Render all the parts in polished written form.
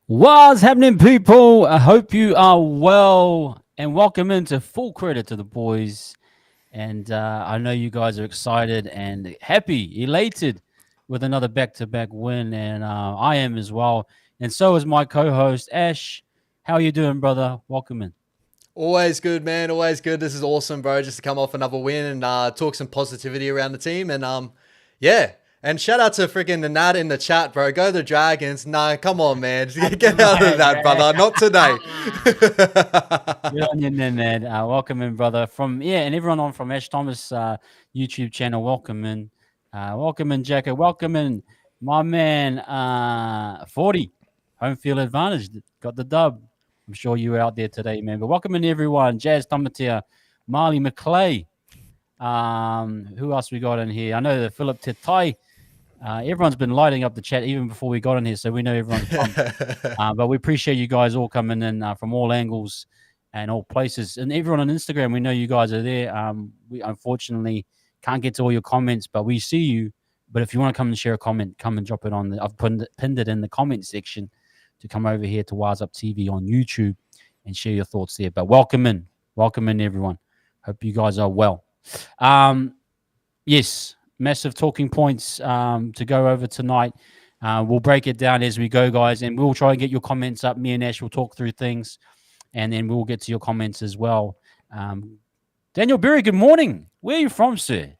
What's happening, people? I hope you are well, and welcome into Full Credit to the Boys. And I know you guys are excited and happy, elated with another back-to-back win, and I am as well. And so is my co-host Ash. How are you doing, brother? Welcome in. Always good, man. Always good. This is awesome, bro. Just to come off another win and talk some positivity around the team. And yeah. And shout out to freaking the Nat in the chat, bro. Go the Dragons. Nah, come on, man. Get out of that, brother. Not today. Good on you, man. Welcome in, brother. And everyone on from Ash Thomas YouTube channel. Welcome in. Welcome in, Jacko. Welcome in, my man. 40 home field advantage. Got the dub. I'm sure you were out there today, man. But welcome in, everyone. Jazz Tomatia, Marley McClay. Who else we got in here? I know that Philip Tetai. Everyone's been lighting up the chat even before we got in here, so we know everyone's pumped. But we appreciate you guys all coming in from all angles and all places. And everyone on Instagram, we know you guys are there. We unfortunately can't get to all your comments, but we see you. But if you want to come and share a comment, come and drop it on. I've pinned it in the comment section to come over here to wahsup TV on YouTube and share your thoughts there. But welcome in, everyone. Hope you guys are well. Yes. Massive talking points to go over tonight. We'll break it down as we go, guys, and we'll try and get your comments up. Me and Ash will talk through things, and then we'll get to your comments as well. Daniel Berry, good morning. Where are you from, sir?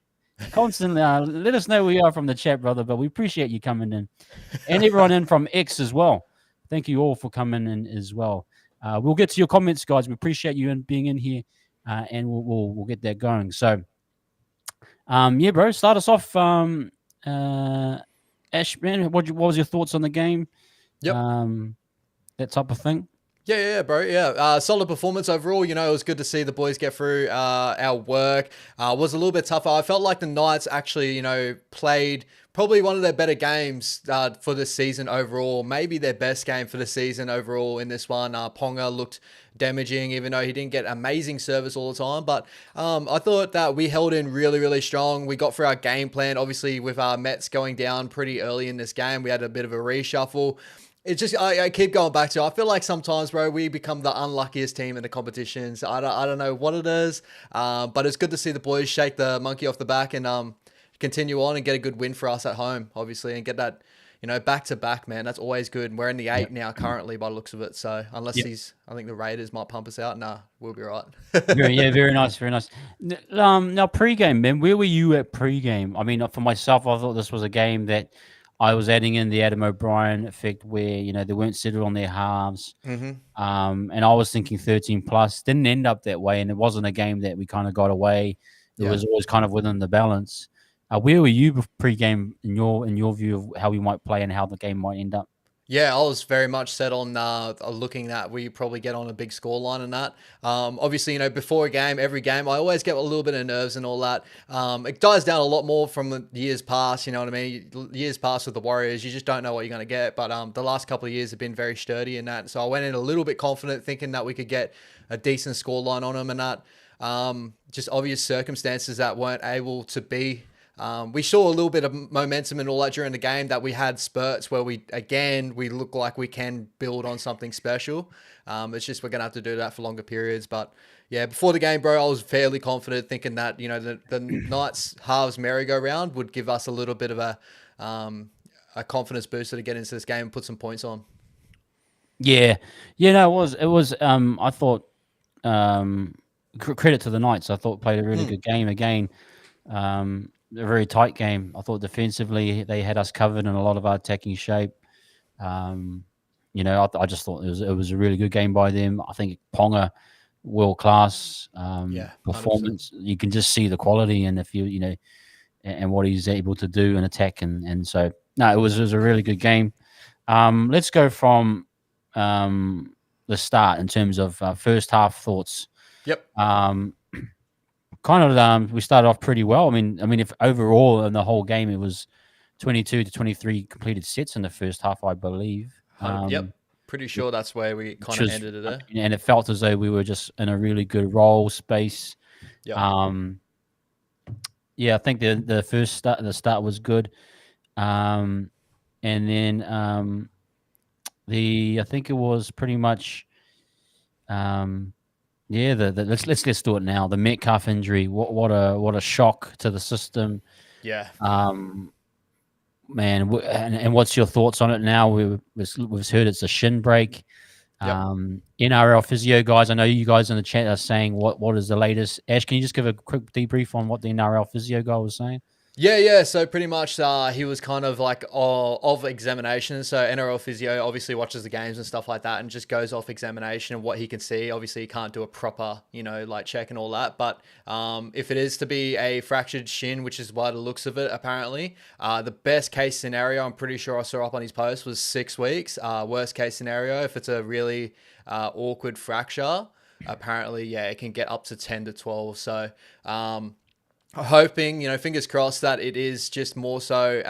Constantly, let us know where you are from the chat, brother, but we appreciate you coming in. And everyone in from X as well. Thank you all for coming in as well. We'll get to your comments, guys. We appreciate you being in here, and we'll get that going. So, yeah, bro. Start us off. Ash, man, what was your thoughts on the game? Yep. That type of thing. Yeah, bro. Yeah, solid performance overall. You know, it was good to see the boys get through our work. Was a little bit tougher. I felt like the Knights actually, played probably one of their better games for this season overall. Maybe their best game for the season overall in this one. Ponga looked damaging, even though he didn't get amazing service all the time. But I thought that we held in really, really strong. We got through our game plan. Obviously, with our Mets going down pretty early in this game, we had a bit of a reshuffle. It's just, I keep going back to, I feel like sometimes, bro, we become the unluckiest team in the competitions. I don't know what it is, but it's good to see the boys shake the monkey off the back and continue on and get a good win for us at home, obviously, and get that, back to back, man. That's always good. And we're in the 8 now currently by the looks of it. So unless I think the Raiders might pump us out. Nah, we'll be right. Very nice, very nice. Now pre-game, man, where were you at pre-game? I mean, for myself, I thought this was a game that I was adding in the Adam O'Brien effect where, they weren't settled on their halves. Mm-hmm. And I was thinking 13 plus. Didn't end up that way, and it wasn't a game that we kind of got away. It was always kind of within the balance. Where were you pre-game in your view of how we might play and how the game might end up? Yeah, I was very much set on looking at we probably get on a big scoreline and that. Obviously, before a game, every game, I always get a little bit of nerves and all that. It dies down a lot more from the years past, you know what I mean? Years past with the Warriors, you just don't know what you're going to get. But the last couple of years have been very sturdy in that. So I went in a little bit confident thinking that we could get a decent scoreline on them and that. Just obvious circumstances that weren't able to be We saw a little bit of momentum and all that during the game, that we had spurts where we look like we can build on something special. It's just we're going to have to do that for longer periods. But yeah, before the game, bro, I was fairly confident, thinking that, the Knights halves merry-go-round would give us a little bit of a confidence booster to get into this game and put some points on. Yeah, no, it was. I thought, credit to the Knights. I thought played a really good game again. A very tight game. I thought defensively they had us covered in a lot of our attacking shape. I just thought it was a really good game by them. I think Ponga, world class Yeah, 100%. performance. You can just see the quality, and if and what he's able to do in attack, and so no, it was a really good game. Let's go from the start in terms of first half thoughts. Yep. We started off pretty well. I mean, if overall in the whole game it was 22 to 23 completed sets in the first half, I believe. Yep. Pretty sure that's where we kind of ended it. And it felt as though we were just in a really good role space. Yep. Yeah, I think the start was good. And then I think it was pretty much let's do it now. The Metcalf injury, what a shock to the system. Yeah. Man, and what's your thoughts on it now? We've heard it's a shin break. Yep. NRL physio guys, I know you guys in the chat are saying what is the latest. Ash, can you just give a quick debrief on what the NRL physio guy was saying? Yeah. So pretty much he was kind of like of examination. So NRL physio obviously watches the games and stuff like that and just goes off examination and what he can see. Obviously, he can't do a proper, like check and all that. But if it is to be a fractured shin, which is by the looks of it, apparently, the best case scenario, I'm pretty sure I saw up on his post, was 6 weeks. Worst case scenario, if it's a really awkward fracture, apparently, yeah, it can get up to 10 to 12. So, hoping, fingers crossed that it is just more so,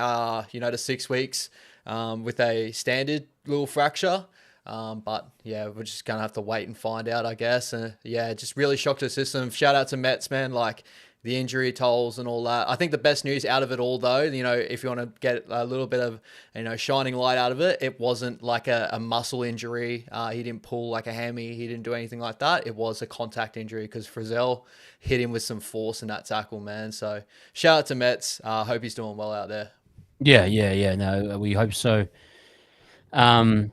the 6 weeks with a standard little fracture. But yeah, we're just going to have to wait and find out, I guess. Yeah, just really shocked the system. Shout out to Mets, man. Like the injury tolls and all that. I think the best news out of it all, though, if you want to get a little bit of, shining light out of it, it wasn't like a muscle injury. He didn't pull like a hammy. He didn't do anything like that. It was a contact injury because Frizzell hit him with some force in that tackle, man. So shout out to Mets. Hope he's doing well out there. Yeah. No, we hope so. And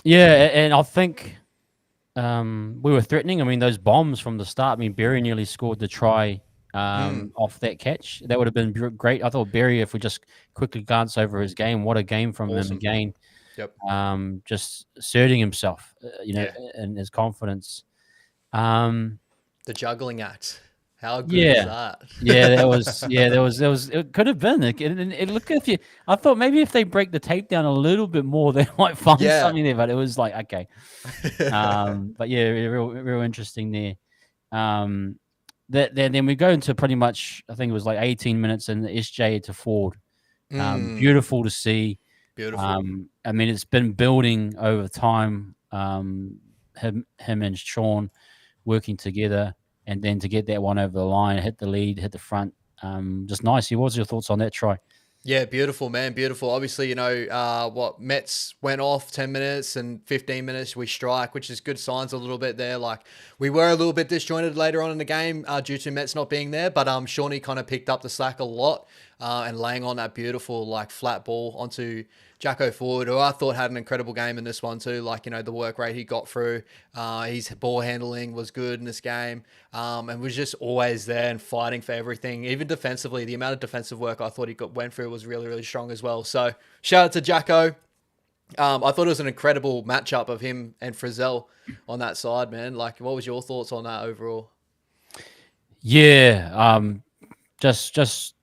I think we were threatening. I mean, those bombs from the start. I mean, Berry nearly scored the try off that catch. That would have been great. I thought Berry, if we just quickly glance over his game, what a game from him again. Yep. Just asserting himself, and his confidence. The juggling act. How good is that? There was. It could have been. It look if you. I thought maybe if they break the tape down a little bit more, they might find something there. But it was like okay. But yeah, real interesting there. Then we go into pretty much. I think it was like 18 minutes, and the SJ to Ford. Beautiful to see. Beautiful. I mean, it's been building over time. Him and Sean working together. And then to get that one over the line, hit the lead, hit the front, just nice. What's your thoughts on that try? Yeah, beautiful, man, beautiful. Obviously, Mets went off 10 minutes and 15 minutes we strike, which is good signs a little bit there. Like we were a little bit disjointed later on in the game due to Mets not being there, but Shawnee kind of picked up the slack a lot and laying on that beautiful like flat ball onto Jacko Ford, who I thought had an incredible game in this one too. Like, the work rate he got through, his ball handling was good in this game, and was just always there and fighting for everything. Even defensively, the amount of defensive work I thought he went through was really, really strong as well. So shout out to Jacko. I thought it was an incredible matchup of him and Frizzell on that side, man. Like, what was your thoughts on that overall? Yeah, just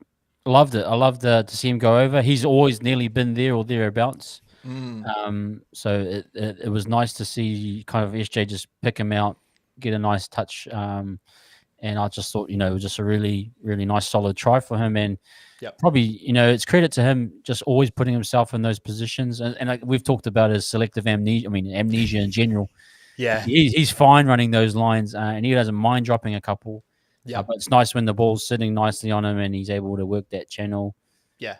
loved it. I loved to see him go over. He's always nearly been there or thereabouts. So it was nice to see kind of SJ just pick him out, get a nice touch. And I just thought, it was just a really, really nice, solid try for him. And probably, it's credit to him just always putting himself in those positions. And like we've talked about his selective amnesia. I mean, amnesia in general. Yeah, he's fine running those lines, and he doesn't mind dropping a couple. Yeah. But it's nice when the ball's sitting nicely on him and he's able to work that channel. Yeah.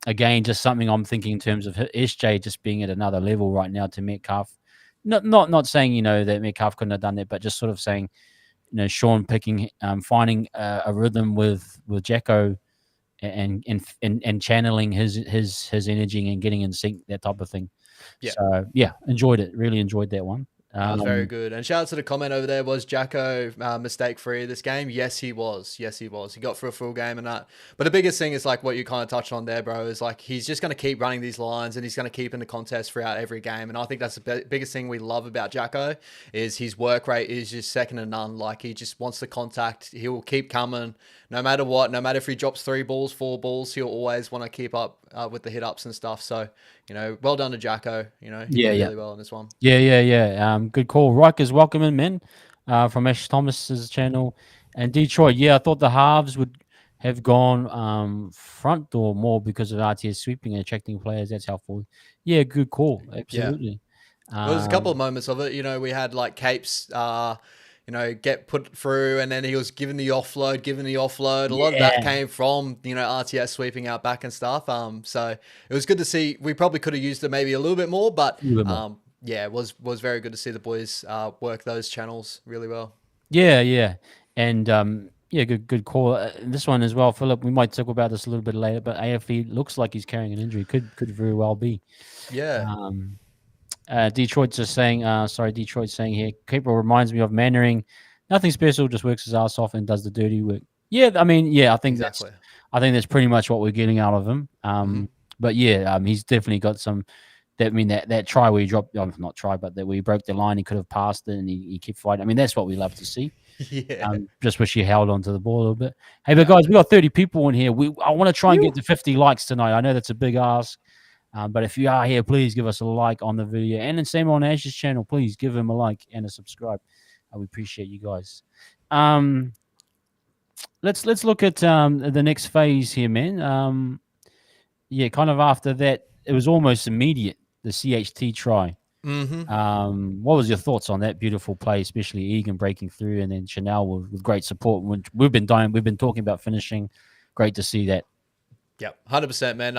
Again, just something I'm thinking in terms of SJ just being at another level right now to Metcalf. Not saying that Metcalf couldn't have done that, but just sort of saying Sean picking, finding a rhythm with Jacko and channeling his energy and getting in sync, that type of thing. Yeah. So yeah, enjoyed it. Really enjoyed that one. That was very good. And shout out to the comment over there. Was Jacko mistake free this game? Yes, he was. Yes, he was. He got through a full game and that. But the biggest thing is like what you kind of touched on there, bro, is like he's just going to keep running these lines and he's going to keep in the contest throughout every game. And I think that's the biggest thing we love about Jacko is his work rate is just second to none. Like he just wants the contact. He will keep coming no matter what. No matter if he drops 3 balls, 4 balls, he'll always want to keep up with the hit ups and stuff. So, well done to Jacko. He did really well in this one. Yeah. Good call. Rikers welcoming men from Ash Thomas's channel. And Detroit, I thought the halves would have gone front door more because of RTS sweeping and attracting players. That's helpful. Yeah, good call. Absolutely. Well, there's a couple of moments of it. We had like Capes, get put through, and then he was given the offload. A lot of that came from RTS sweeping out back and stuff. So it was good to see. We probably could have used it maybe a little bit more, but it was very good to see the boys work those channels really well. Yeah, and good call. This one as well, Philip. We might talk about this a little bit later, but AFE looks like he's carrying an injury. Could very well be. Yeah. Detroit's just saying, Detroit's saying here, Keeper reminds me of Mannering. Nothing special, just works his ass off and does the dirty work. Yeah, I think exactly. that's pretty much what we're getting out of him. But he's definitely got some. That try where he dropped, not try, but that we broke the line, he could have passed it and he kept fighting. I mean, that's what we love to see. Yeah. Just wish he held onto the ball a little bit. Hey, but guys, we got 30 people in here. I want to try and get to 50 likes tonight. I know that's a big ask. But if you are here, please give us a like on the video. And then same on Ash's channel, please give him a like and a subscribe. We appreciate you guys. Let's look at the next phase here, man. Kind of after that, it was almost immediate, the CHT try. What was your thoughts on that beautiful play, especially Egan breaking through and then Chanel with great support? We've been talking about finishing. Great to see that. Yep, 100%, man.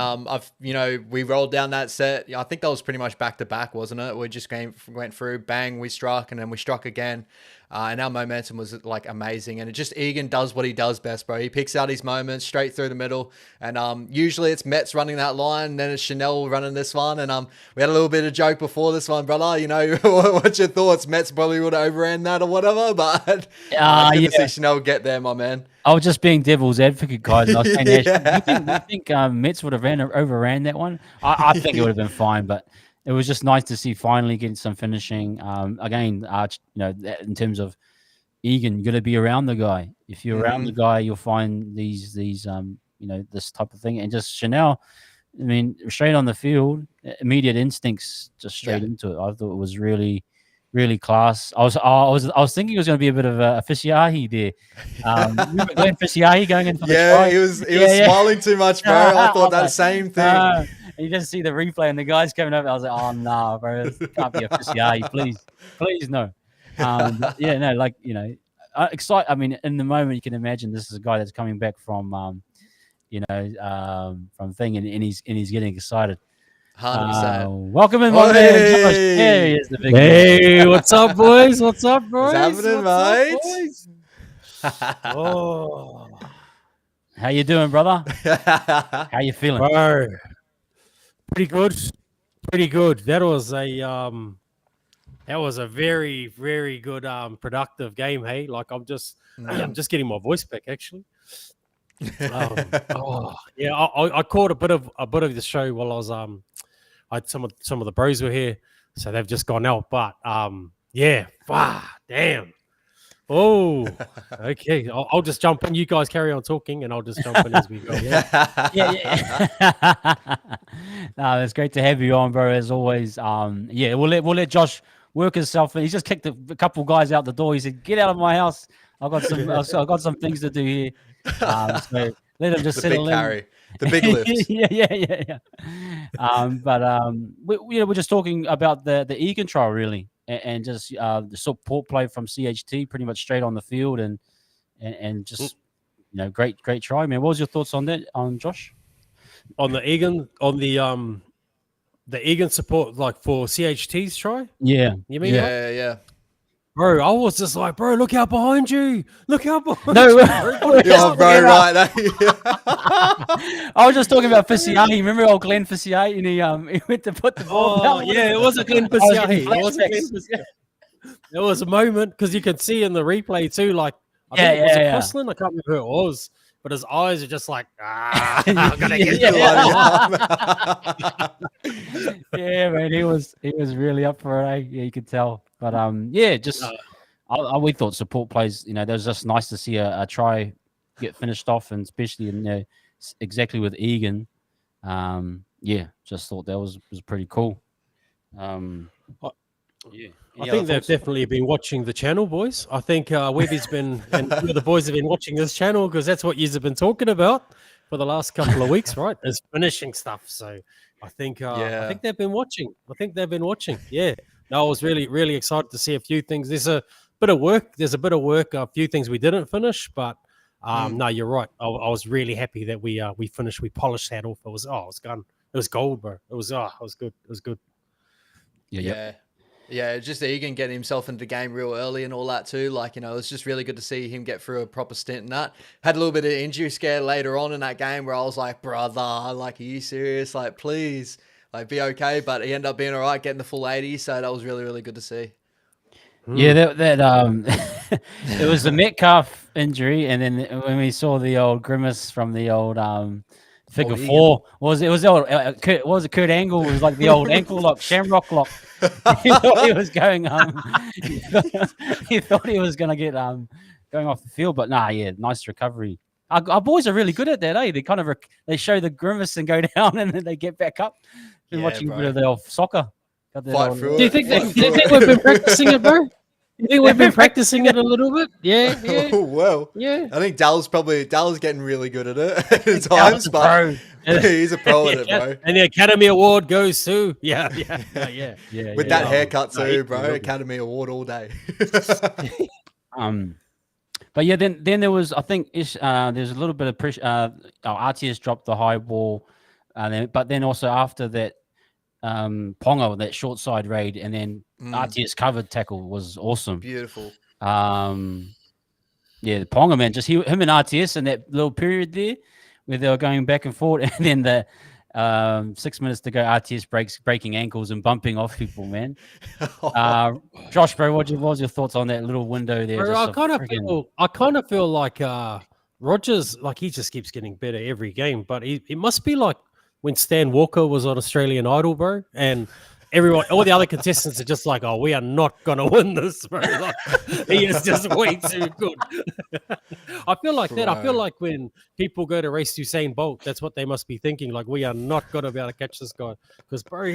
We rolled down that set. I think that was pretty much back to back, wasn't it? We just went through, bang, we struck, and then we struck again. And our momentum was like amazing. And it just Egan does what he does best, bro. He picks out his moments straight through the middle. And usually it's Mets running that line, and then it's Chanel running this one. And we had a little bit of joke before this one, brother. What's your thoughts? Mets probably would have overran that or whatever, but good to see Chanel get there, my man. I was just being devil's advocate, guys. And I was saying, you think Mets would have overran that one? I think it would have been fine, but it was just nice to see finally getting some finishing. Again, in terms of Egan, you got to be around the guy. If you're around the guy, you'll find these this type of thing. And just Chanel, I mean, straight on the field, immediate instincts, just straight into it. I thought it was really, really class. I was thinking it was going to be a bit of a Fisiahi there. Glenn Fisiahi going in for the try. he was smiling too much, bro. I thought that same thing. You just see the replay and the guys coming over. I was like, oh no, bro, it can't be a Fisiahi, please no. Excite. I mean, in the moment, you can imagine this is a guy that's coming back from from thing, and he's getting excited. 100%. Welcome in, my man. Josh. There he is, the big man. What's up, boys? What's up, boys? What's happening, mate? Oh, how you doing, brother? How you feeling, bro? Pretty good. That was a very, very good, productive game. Hey, like I'm just getting my voice back, actually. I caught a bit of the show while I was some of the bros were here, so they've just gone out. But damn. Oh, okay. I'll just jump in. You guys carry on talking, and I'll just jump in as we go. No, it's great to have you on, bro. As always. We'll let Josh work himself. He's just kicked a couple guys out the door. He said, "Get out of my house. I've got some things to do here." So let him just settle in. The big lift. We're just talking about the Egan trial, really, and just the support play from CHT, pretty much straight on the field, and and just great try, man. What was your thoughts on that, Josh? On the Egan, the Egan support, like for CHT's try? Yeah. You mean? Yeah. Bro, I was just like, bro, look out behind you. Look out behind No, you. Yeah, bro, right. I was just talking about Fisiahi. Remember old Glenn Fisiahi? And he went to put the ball down. Yeah, it was a Glenn Fisiahi. There was a moment, because you can see in the replay too, like, I think was it Crossland? I can't remember who it was. But his eyes are just like, I'm gonna get you. Yeah, man, he was really up for it. Yeah, you could tell. But we thought support plays. That was just nice to see a try get finished off, and especially exactly with Egan. Just thought that was pretty cool. I think they've definitely been watching the channel, boys. I think Webby's been, and the boys have been watching this channel, because that's what you have been talking about for the last couple of weeks, right? Is finishing stuff. So I think they've been watching. Yeah. No, I was really, really excited to see a few things. There's a bit of work. A few things we didn't finish, but no, you're right. I was really happy that we finished. We polished that off. It was gone. It was gold, bro. It was good. It was good. Yeah. Yeah, just Egan getting himself into the game real early and all that too. Like, it was just really good to see him get through a proper stint in that. Had a little bit of injury scare later on in that game where I was like, brother, like, are you serious? Like, please, like, be okay. But he ended up being all right, getting the full 80. So that was really, really good to see. Yeah, that it was the Metcalf injury, and then when we saw the old grimace from the old figure four, was it Kurt Angle? Was like the old ankle lock, shamrock lock. He thought he was going he thought he was gonna get going off the field, but nice recovery. Our boys are really good at that, eh? They kind of they show the grimace and go down, and then they get back up. Been watching a bit of the soccer. Do you think we've been practicing it, bro? You think we've been practicing it a little bit? Yeah. Oh, well, yeah. I think Dall's getting really good at it at times, but he's a pro at it, bro. And the Academy Award goes to yeah. With that haircut too, bro. Academy Award all day. But yeah, then there was, I think, there's a little bit of pressure. RTS dropped the high ball, but then also after that, Ponga, that short side raid, and then RTS covered tackle was awesome. Beautiful. The Ponga, man, just him and RTS in that little period there where they were going back and forth, and then the 6 minutes to go, RTS breaking ankles and bumping off people, man. Josh, bro, what was your thoughts on that little window there? Bro, I kind of feel like Rogers, like, he just keeps getting better every game, but it must be like when Stan Walker was on Australian Idol, bro, and all the other contestants are just like, oh, we are not going to win this, bro. Like, he is just way too good. I feel like that. I feel like when people go to race Usain Bolt, that's what they must be thinking. Like, we are not going to be able to catch this guy. Because, bro,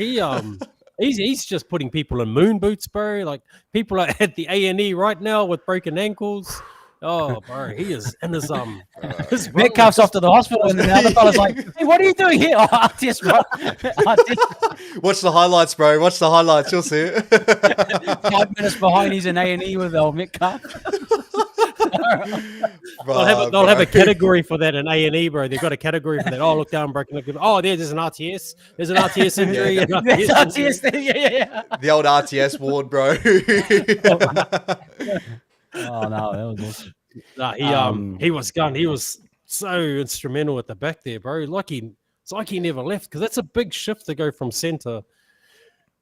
he's just putting people in moon boots, bro. Like, people are at the A&E right now with broken ankles. Oh, bro, he is in his Metcalf's off to the hospital, and the other fella's like, "Hey, what are you doing here?" Oh, RTS, bro. Watch the highlights, bro. Watch the highlights. You'll see it. 5 minutes behind, he's in A&E with old Metcalf. They'll have a category for that in A&E, bro. They've got a category for that. Oh, look down, broken. Oh, there's an RTS. There's an RTS injury. Yeah. The old RTS ward, bro. Oh no, that was awesome. He was gone. He was so instrumental at the back there, bro. It's like he never left, because that's a big shift to go from center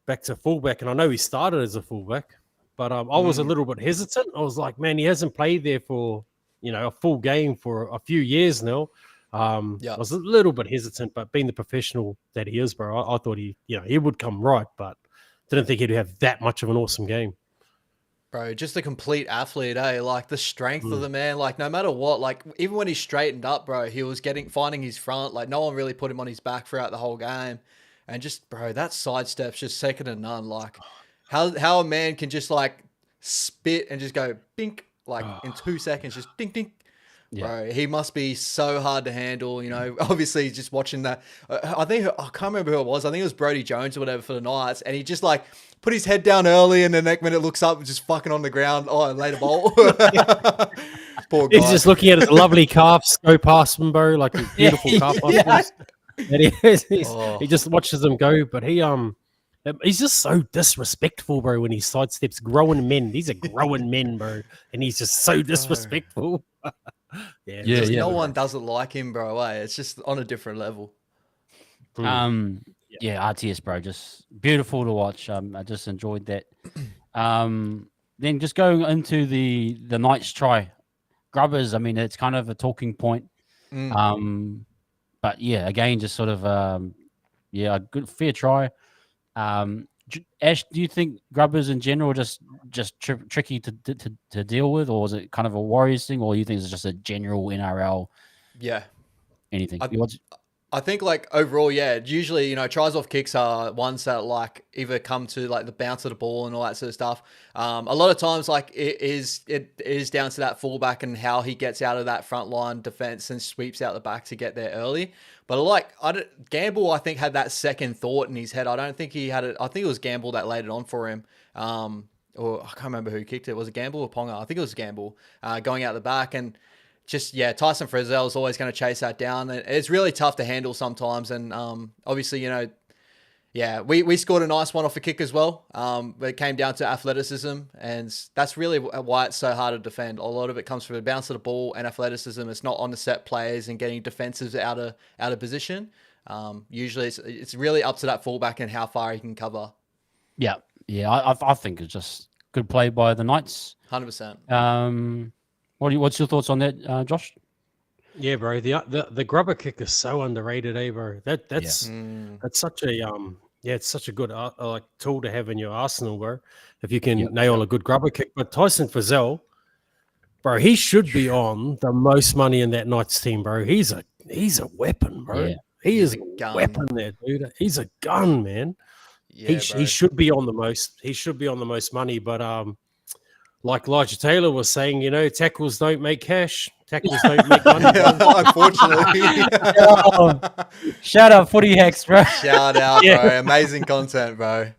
back to fullback. And I know he started as a fullback, but I was a little bit hesitant. I was like, man, he hasn't played there for a full game for a few years now. I was a little bit hesitant, but being the professional that he is, bro, I thought he would come right, but didn't think he'd have that much of an awesome game. Bro, just a complete athlete, eh? Like, the strength of the man, like, no matter what, like, even when he straightened up, bro, he was finding his front. Like, no one really put him on his back throughout the whole game. And just, bro, that sidestep's just second to none. Like, how a man can just, like, spit and just go bink, like, in 2 seconds, just dink, dink. Yeah. Bro, he must be so hard to handle, obviously just watching that. I can't remember who it was. I think it was Brodie Jones or whatever for the Knights. And he just, like, put his head down early, and the next minute looks up and just fucking on the ground. Oh, later bolt. Poor guy. He's just looking at his lovely calves go past him, bro, like his beautiful calf muscles. And he just watches them go, but he's just so disrespectful, bro, when he sidesteps grown men. These are grown men, bro, and he's just so disrespectful. No one doesn't like him, bro. It's just on a different level. RTS, bro, just beautiful to watch. I just enjoyed that. Then just going into the Knights try, Grubbers. I mean, it's kind of a talking point. But yeah, again, just sort of a good fair try. Ash, do you think Grubbers in general just tricky to deal with, or is it kind of a Warriors thing, or you think it's just a general NRL? Yeah, anything. I think like overall, usually, tries off kicks are ones that like either come to like the bounce of the ball and all that sort of stuff. A lot of times like it is down to that fullback and how he gets out of that front line defense and sweeps out the back to get there early. But Gamble, I think, had that second thought in his head. I don't think he had it. I think it was Gamble that laid it on for him. Or I can't remember who kicked it. Was it Gamble or Ponga? I think it was Gamble going out the back. And just, Tyson Frizzell is always going to chase that down. And it's really tough to handle sometimes. And obviously, we scored a nice one off a kick as well. But it came down to athleticism. And that's really why it's so hard to defend. A lot of it comes from the bounce of the ball and athleticism. It's not on the set plays and getting defensives out of position. Usually it's really up to that fullback and how far he can cover. Yeah. I think it's just good play by the Knights. 100%. What's your thoughts on that, Josh? Yeah, bro. The grubber kick is so underrated, bro. That's such a it's such a good tool to have in your arsenal, bro. If you can nail a good grubber kick. But Tyson Frizzell, bro, he should be on the most money in that Knights team, bro. He's a weapon, bro. Yeah. He is a weapon there, dude. He's a gun, man. Yeah, he should be on the most. He should be on the most money, but like Elijah Taylor was saying, tackles don't make cash. Tackles don't make money. Unfortunately. Shout out Footy Hacks, bro. Shout out, bro. Amazing content, bro.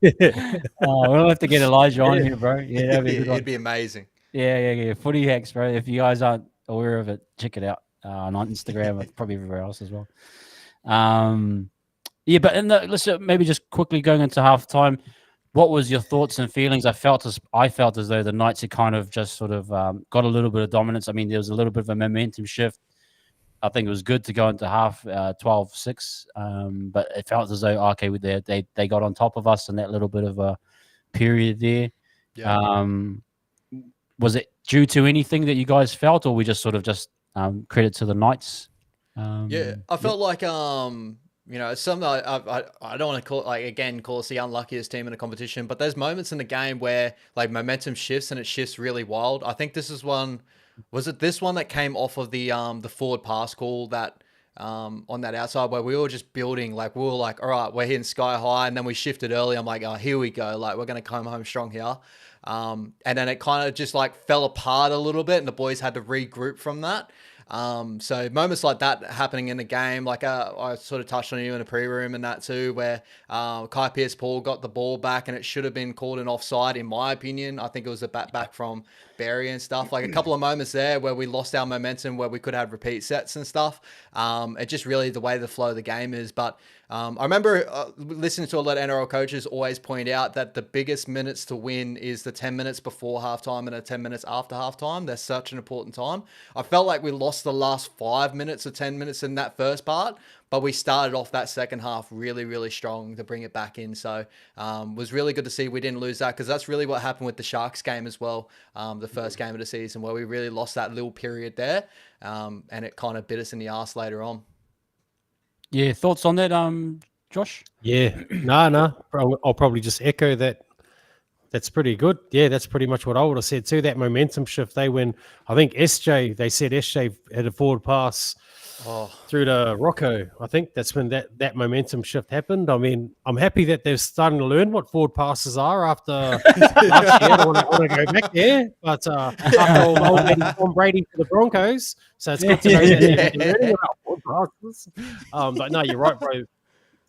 We'll have to get Elijah on here, bro. Yeah, that'd be it'd be amazing. Yeah. Footy Hacks, bro. If you guys aren't aware of it, check it out on Instagram and probably everywhere else as well. But let's maybe just quickly going into halftime. What was your thoughts and feelings? I felt as though the Knights had kind of just sort of got a little bit of dominance. I mean, there was a little bit of a momentum shift. I think it was good to go into half 12-6, but it felt as though they got on top of us in that little bit of a period there. Yeah. Was it due to anything that you guys felt, or we just sort of credit to the Knights? I felt like it's something I don't want to call us the unluckiest team in a competition, but there's moments in the game where like momentum shifts and it shifts really wild. I think this is one. Was it this one that came off of the forward pass call that on that outside where we were just building, like we were like, all right, we're hitting sky high, and then we shifted early. I'm like, oh, here we go, like we're gonna come home strong here. And then it kind of just like fell apart a little bit, and the boys had to regroup from that. So moments like that happening in the game, like I sort of touched on you in the pre-room and that too, where Kai Pearce-Paul got the ball back and it should have been called an offside in my opinion. I think it was a back from Barry and stuff. Like a couple of moments there where we lost our momentum, where we could have repeat sets and stuff. It just really the way the flow of the game is. But I remember listening to a lot of NRL coaches always point out that the biggest minutes to win is the 10 minutes before halftime and the 10 minutes after halftime. That's such an important time. I felt like we lost the last 5 minutes or 10 minutes in that first part, but we started off that second half really, really strong to bring it back in. So was really good to see we didn't lose that, because that's really what happened with the Sharks game as well, the first game of the season, where we really lost that little period there, and it kind of bit us in the arse later on. Yeah, thoughts on that, Josh? Yeah, no. I'll probably just echo that. That's pretty good. Yeah, that's pretty much what I would have said too. That momentum shift. I think they said SJ had a forward pass through to Rocco. I think that's when that momentum shift happened. I mean, I'm happy that they're starting to learn what forward passes are after last year. I don't want to go back there, but after old man Tom Brady for the Broncos, so it's good to know that they're learning about forward passes. But no, you're right, bro.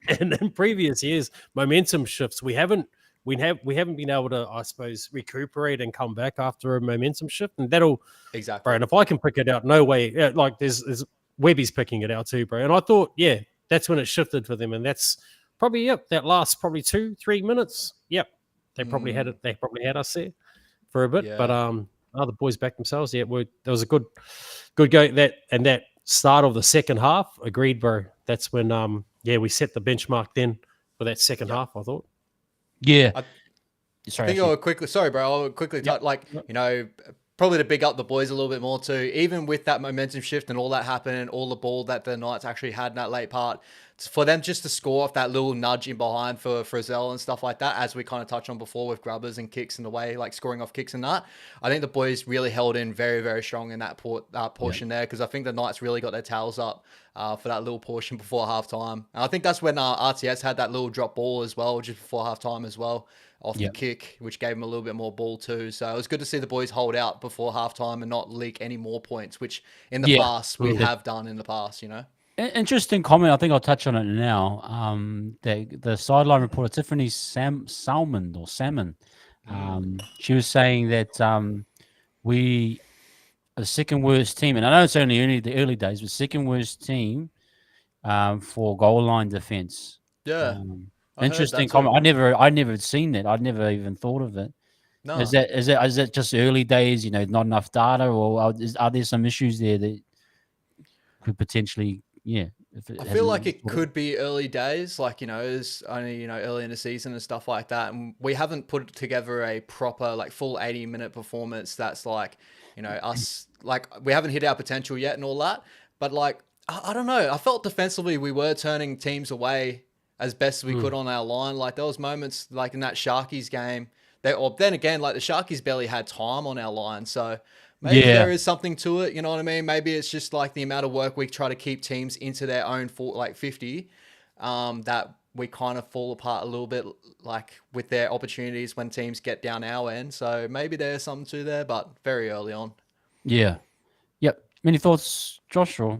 And in previous years, momentum shifts, we haven't we haven't been able to, I suppose, recuperate and come back after a momentum shift, and that'll Exactly. bro. And if I can pick it out, no way. Like there's Webby's picking it out too, bro. And I thought, yeah, that's when it shifted for them, and that's probably that last probably 2-3 minutes. Yep, they probably had it. They probably had us there for a bit, Yeah. but the boys backed themselves. Yeah, there was a good go that start of the second half. Agreed, bro. That's when we set the benchmark then for that second half. I thought. Yeah. I think I'll quickly. Sorry, bro. I'll quickly touch. Probably to big up the boys a little bit more too. Even with that momentum shift and all that happening, all the ball that the Knights actually had in that late part, for them just to score off that little nudge in behind for Frizzell and stuff like that, as we kind of touched on before with grubbers and kicks in the way, like scoring off kicks and that. I think the boys really held in very, very strong in that portion there, because I think the Knights really got their tails up for that little portion before halftime. And I think that's when RTS had that little drop ball as well, just before halftime as well, off the kick, which gave them a little bit more ball too. So it was good to see the boys hold out before halftime and not leak any more points, which in the past we have done in the past, you know. Interesting comment. I think I'll touch on it now. The sideline reporter Tiffany Salmon, she was saying that we are the second worst team, and I know it's only the early days, but second worst team for goal line defense. Yeah. Interesting comment. I never seen that. I'd never even thought of it. No. Is that just early days? You know, not enough data, or are there some issues there that could potentially? Yeah, I feel like it could be early days, like, you know, it's only, you know, early in the season and stuff like that. And we haven't put together a proper, like, full 80-minute performance that's like, you know, us, like, we haven't hit our potential yet and all that. But, like, I don't know. I felt defensively we were turning teams away as best as we could on our line. Like, there was moments, like, in that Sharkies game, then again, like, the Sharkies barely had time on our line, so... Maybe there is something to it, you know what I mean? Maybe it's just like the amount of work we try to keep teams into their own 50, that we kind of fall apart a little bit, like with their opportunities when teams get down our end. So maybe there's something to there, but very early on. Yeah. Yep. Any thoughts, Josh? Or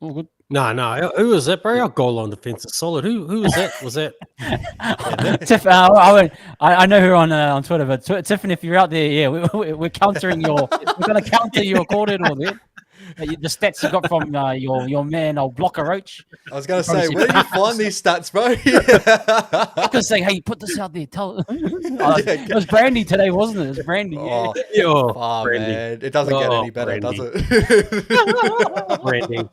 all good? No. Who was that, bro? Our goal line defense is solid. Who was that? Was that? Tiff, I know her on Twitter, but Tiffany, if you're out there, we're countering we're going to counter your corridor there. The stats you got from your man, old Blocker Roach. I was going to say, where do you find these stats, bro? Blocker's saying, hey, put this out there. It was Brandy today, wasn't it? It was Brandy. Brandy. Man. It doesn't get any better, does it? Brandy.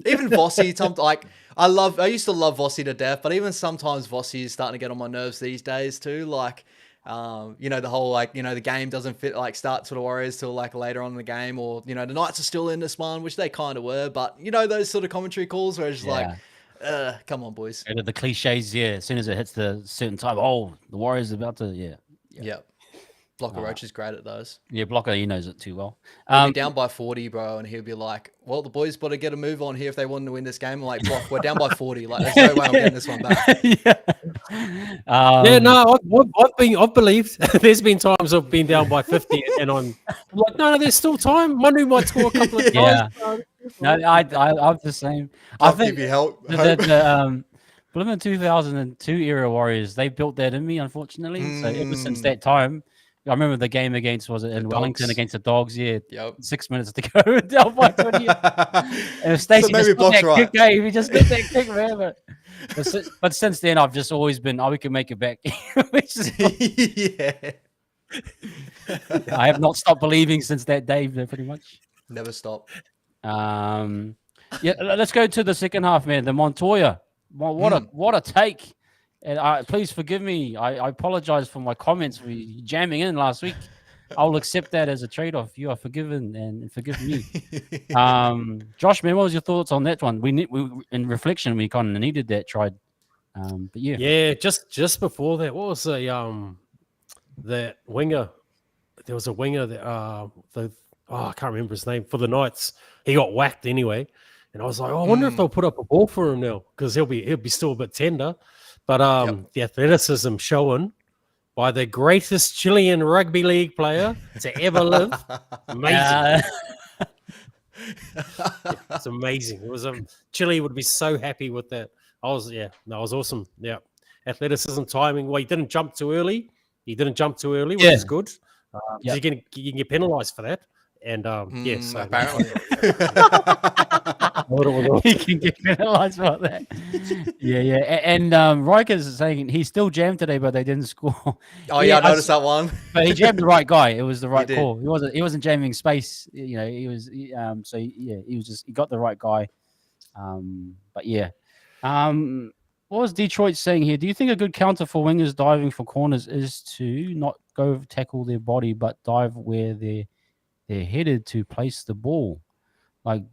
Even Vossi, like, I used to love Vossi to death, but even sometimes Vossi is starting to get on my nerves these days too. Like, you know, the whole, like, you know, the game doesn't start to the Warriors till like later on in the game, or, you know, the Knights are still in this one, which they kind of were, but you know, those sort of commentary calls where it's just like, come on, boys. And the cliches, as soon as it hits the certain time, the Warriors are about to, Yep. Blocker Roach is great at those. Yeah, Blocker, he knows it too well. He'll be down by 40, bro, and he'll be like, well, the boys got to get a move on here if they want to win this game. I'm like, Block, we're down by 40. Like, there's no way I'm getting this one back. I've believed. There's been times I've been down by 50 and I'm like, no, there's still time. Manu might score a couple of times. No, I'm the same. I think give you help. The Blooming 2002 era Warriors, they built that in me, unfortunately. So ever since that time, I remember the game against, was it in Wellington against the Dogs? Yeah, 6 minutes to go, down by 20. And Stacey just got that kick, he just got that kick, man. But since then, I've just always been, we can make it back. Which is I have not stopped believing since that day, pretty much. Never stop. Let's go to the second half, man. The Montoya. What a take. And please forgive me. I apologize for my comments for jamming in last week. I'll accept that as a trade-off. You are forgiven and forgive me. Josh, man, what was your thoughts on that one? We in reflection, we kind of needed that trade. But yeah, just before that, what was that winger? There was a winger that I can't remember his name for the Knights. He got whacked anyway, and I was like, I wonder if they'll put up a ball for him now, because he'll be still a bit tender. But the athleticism shown by the greatest Chilean rugby league player to ever live, amazing. It's amazing. It was Chile would be so happy with that. It was awesome. Yeah, athleticism, timing. Well, he didn't jump too early. Which is good. So you can get penalised for that. And so apparently. He can get penalised for that. Yeah. And Riker's saying he still jammed today, but they didn't score. Oh yeah, I noticed that one. But he jammed the right guy. It was the right did. call. He wasn't jamming space. You know, he was. He got the right guy. But yeah. What was Detroit saying here? Do you think a good counter for wingers diving for corners is to not go tackle their body, but dive where they're headed to place the ball, like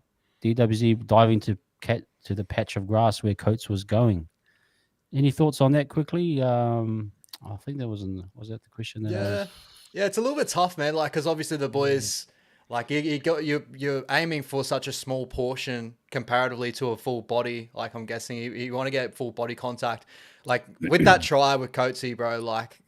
DWZ diving to the patch of grass where Coates was going? Any thoughts on that quickly? I think that was that the question? Yeah, it's a little bit tough, man. Like, because obviously the boys, like you're aiming for such a small portion comparatively to a full body. Like, I'm guessing you want to get full body contact. Like with that try with Coatesy, bro. Like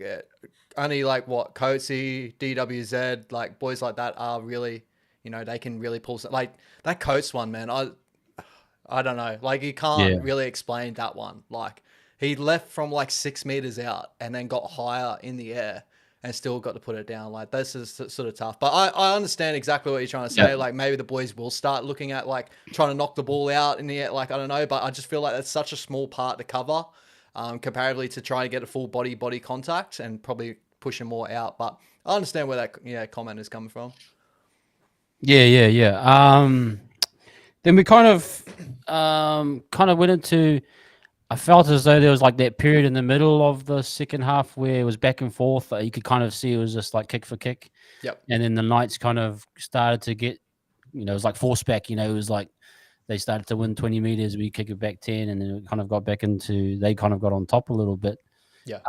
only like what Coatesy, DWZ, like boys like that are really, they can really pull like that Coates one, man. I don't know. Like you can't really explain that one. Like he left from like 6 meters out and then got higher in the air and still got to put it down. Like this is sort of tough. But I understand exactly what you're trying to say. Like maybe the boys will start looking at like trying to knock the ball out in the air. Like I don't know, but I just feel like that's such a small part to cover. Comparatively to try and get a full body contact and probably pushing more out. But I understand where that comment is coming from. Yeah. Then we kind of went into. I felt as though there was like that period in the middle of the second half where it was back and forth. You could kind of see it was just like kick for kick. Yep. And then the Knights kind of started to get, it was like force back. It was like they started to win 20 meters. We kick it back 10, and then it kind of got back into. They kind of got on top a little bit. Yeah.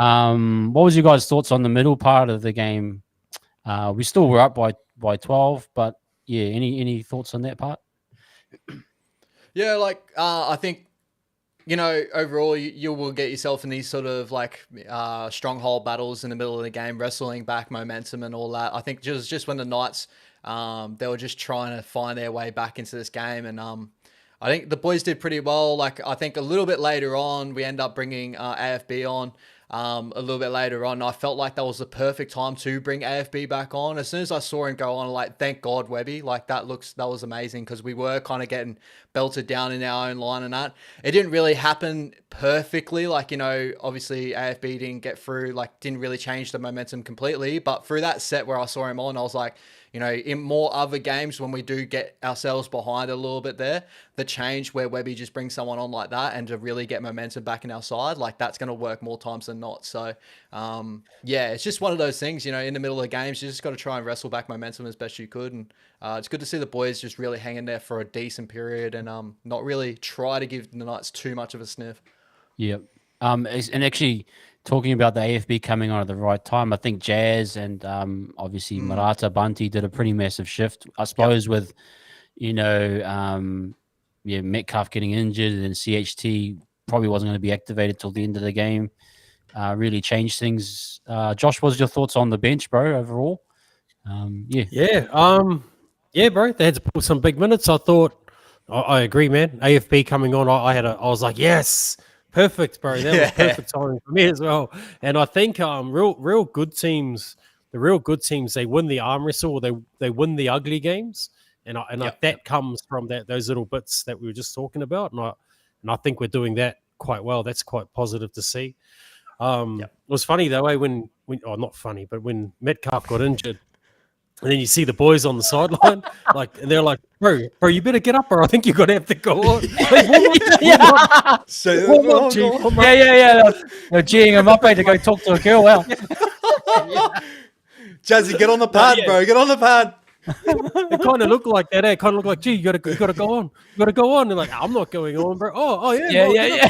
What was your guys' thoughts on the middle part of the game? We still were up by 12, but yeah, any thoughts on that part? Yeah, like I think, overall you will get yourself in these sort of like stronghold battles in the middle of the game, wrestling back momentum and all that. I think just when the Knights, they were just trying to find their way back into this game, and I think the boys did pretty well. Like I think a little bit later on, we end up bringing AFB on. A little bit later on, I felt like that was the perfect time to bring AFB back on. As soon as I saw him go on, like, thank God, Webby. Like, that was amazing because we were kind of getting belted down in our own line and that. It didn't really happen perfectly. Like, obviously AFB didn't get through, like, didn't really change the momentum completely. But through that set where I saw him on, I was like, in more other games when we do get ourselves behind a little bit there, the change where Webby just brings someone on like that and to really get momentum back in our side, like that's going to work more times than not. So, it's just one of those things, in the middle of the games, you just got to try and wrestle back momentum as best you could. And it's good to see the boys just really hanging there for a decent period and not really try to give the Knights too much of a sniff. Yep. And actually, talking about the AFB coming on at the right time, I think Jazz and obviously Marata Bunty did a pretty massive shift. I suppose with, Metcalf getting injured and CHT probably wasn't going to be activated till the end of the game. Really changed things. Josh, what was your thoughts on the bench, bro, overall? Yeah, bro. They had to put some big minutes. I thought, I agree, man. AFB coming on, I was like, yes. Perfect, bro. That was perfect timing for me as well. And I think real good teams, they win the arm wrestle, or they win the ugly games. And that comes from those little bits that we were just talking about. And I think we're doing that quite well. That's quite positive to see. It was funny though, when not funny, but when Metcalf got injured, and then you see the boys on the sideline, and they're like, bro, you better get up, bro. I think you're going to have to go on. They're cheering him up to go talk to a girl. Wow. Jazzy, get on the pad, bro. Get on the pad. It kind of looked like that. It kind of looked like, gee, you got to go on. You got to go on. They're like, I'm not going on, bro. Oh, yeah. Yeah.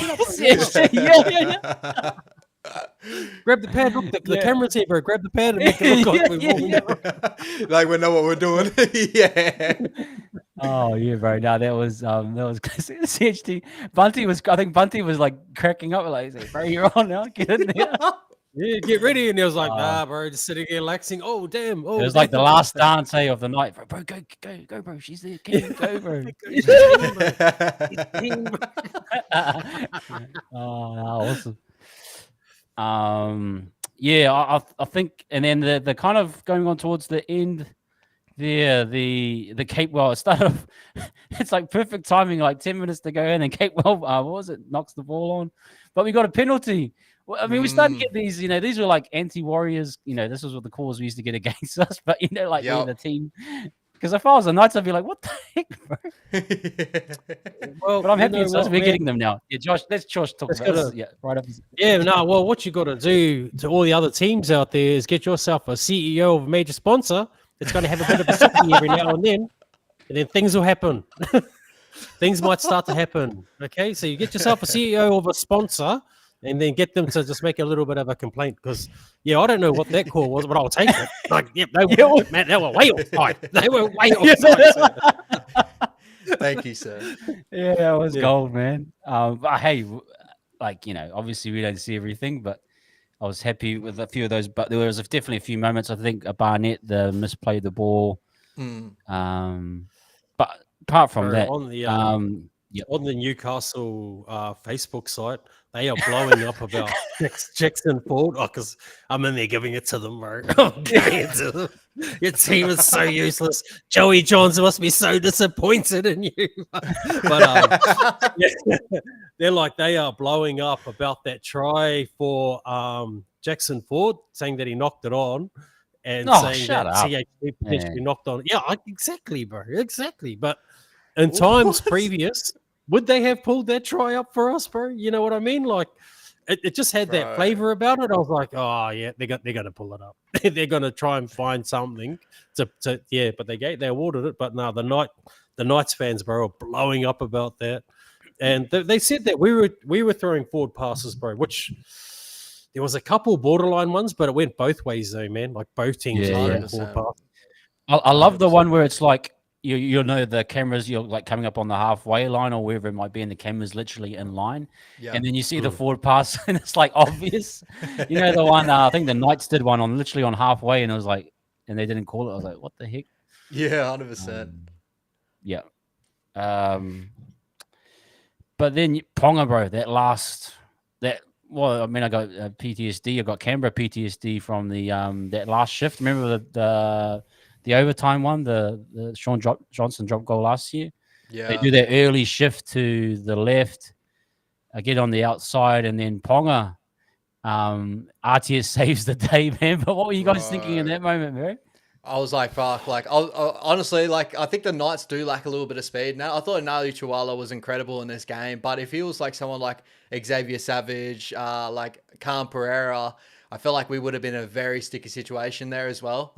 Grab the pad. Look, the camera's here, bro. Grab the pad and make it look like we're like we know what we're doing. Yeah. Oh yeah, bro. No, that was CHT. I think Bunty was like cracking up, like, bro, you're on now. Get in there. Yeah, get ready. And he was like, nah, bro, just sitting here relaxing. Oh, damn. Oh, it was like the last dance of the night. Bro, go, bro. She's there. Go, bro. Oh, awesome. Yeah, I think, and then the kind of going on towards the end there, the Cape Well, it started off, it's like perfect timing, like 10 minutes to go in, and Cape Well, what was it, knocks the ball on, but we got a penalty. Well, I mean, we started to get these, these were like anti-Warriors, this was what the calls we used to get against us, but like we're the team. Because if I was the Knights, I'd be like, what the heck, bro? Well, but I'm happy it's us. We're getting them now. Yeah, Josh, let's Josh talk about this. Yeah, right up. Yeah, no, well, what you got to do to all the other teams out there is get yourself a CEO of a major sponsor that's going to have a bit of a sippy every now and then things will happen. Things might start to happen. Okay, so you get yourself a CEO of a sponsor and then get them to just make a little bit of a complaint because, I don't know what that call was, but I'll take it. Like, man, they were way offside. They were way offside. Thank you, sir. Yeah, that was gold, man. But hey, like, obviously we don't see everything, but I was happy with a few of those. But there was definitely a few moments. I think a Barnett, misplayed the ball. But apart from that, on the Newcastle Facebook site, they are blowing up about Jackson Ford because I'm in there giving it to them, bro. Your team is so useless. Joey Johns must be so disappointed in you. But they are blowing up about that try for Jackson Ford, saying that he knocked it on. And saying that CHP potentially knocked on. Yeah, exactly, bro. Exactly. But in times previous, would they have pulled that try up for us, bro? You know what I mean? Like, it just had that flavor about it. I was like, oh, yeah, they're going to pull it up. They're going to try and find something to but they awarded it. But no, the Knights fans, bro, are blowing up about that. And they said that we were throwing forward passes, bro, which... There was a couple borderline ones, but it went both ways, though, man. Like both teams. I love the one where it's like you'll know the cameras. You're like coming up on the halfway line or wherever it might be, and the camera's literally in line. And then you see the forward pass, and it's like obvious. The one I think the Knights did one literally on halfway, and it was like, and they didn't call it. I was like, what the heck? Yeah, 100%. Yeah. But then Ponga, bro, that. Well, I mean, I got PTSD. I got Canberra PTSD from the that last shift. Remember the overtime one, the Sean Johnson drop goal last year. Yeah, they do that early shift to the left. I get on the outside, and then Ponga, RTS saves the day, man. But what were you guys thinking in that moment, man? I was like, fuck. Like, honestly, like, I think the Knights do lack a little bit of speed. Now, I thought Nali Chihuahua was incredible in this game, but if he was like someone like Xavier Savage, like Khan Pereira, I feel like we would have been in a very sticky situation there as well.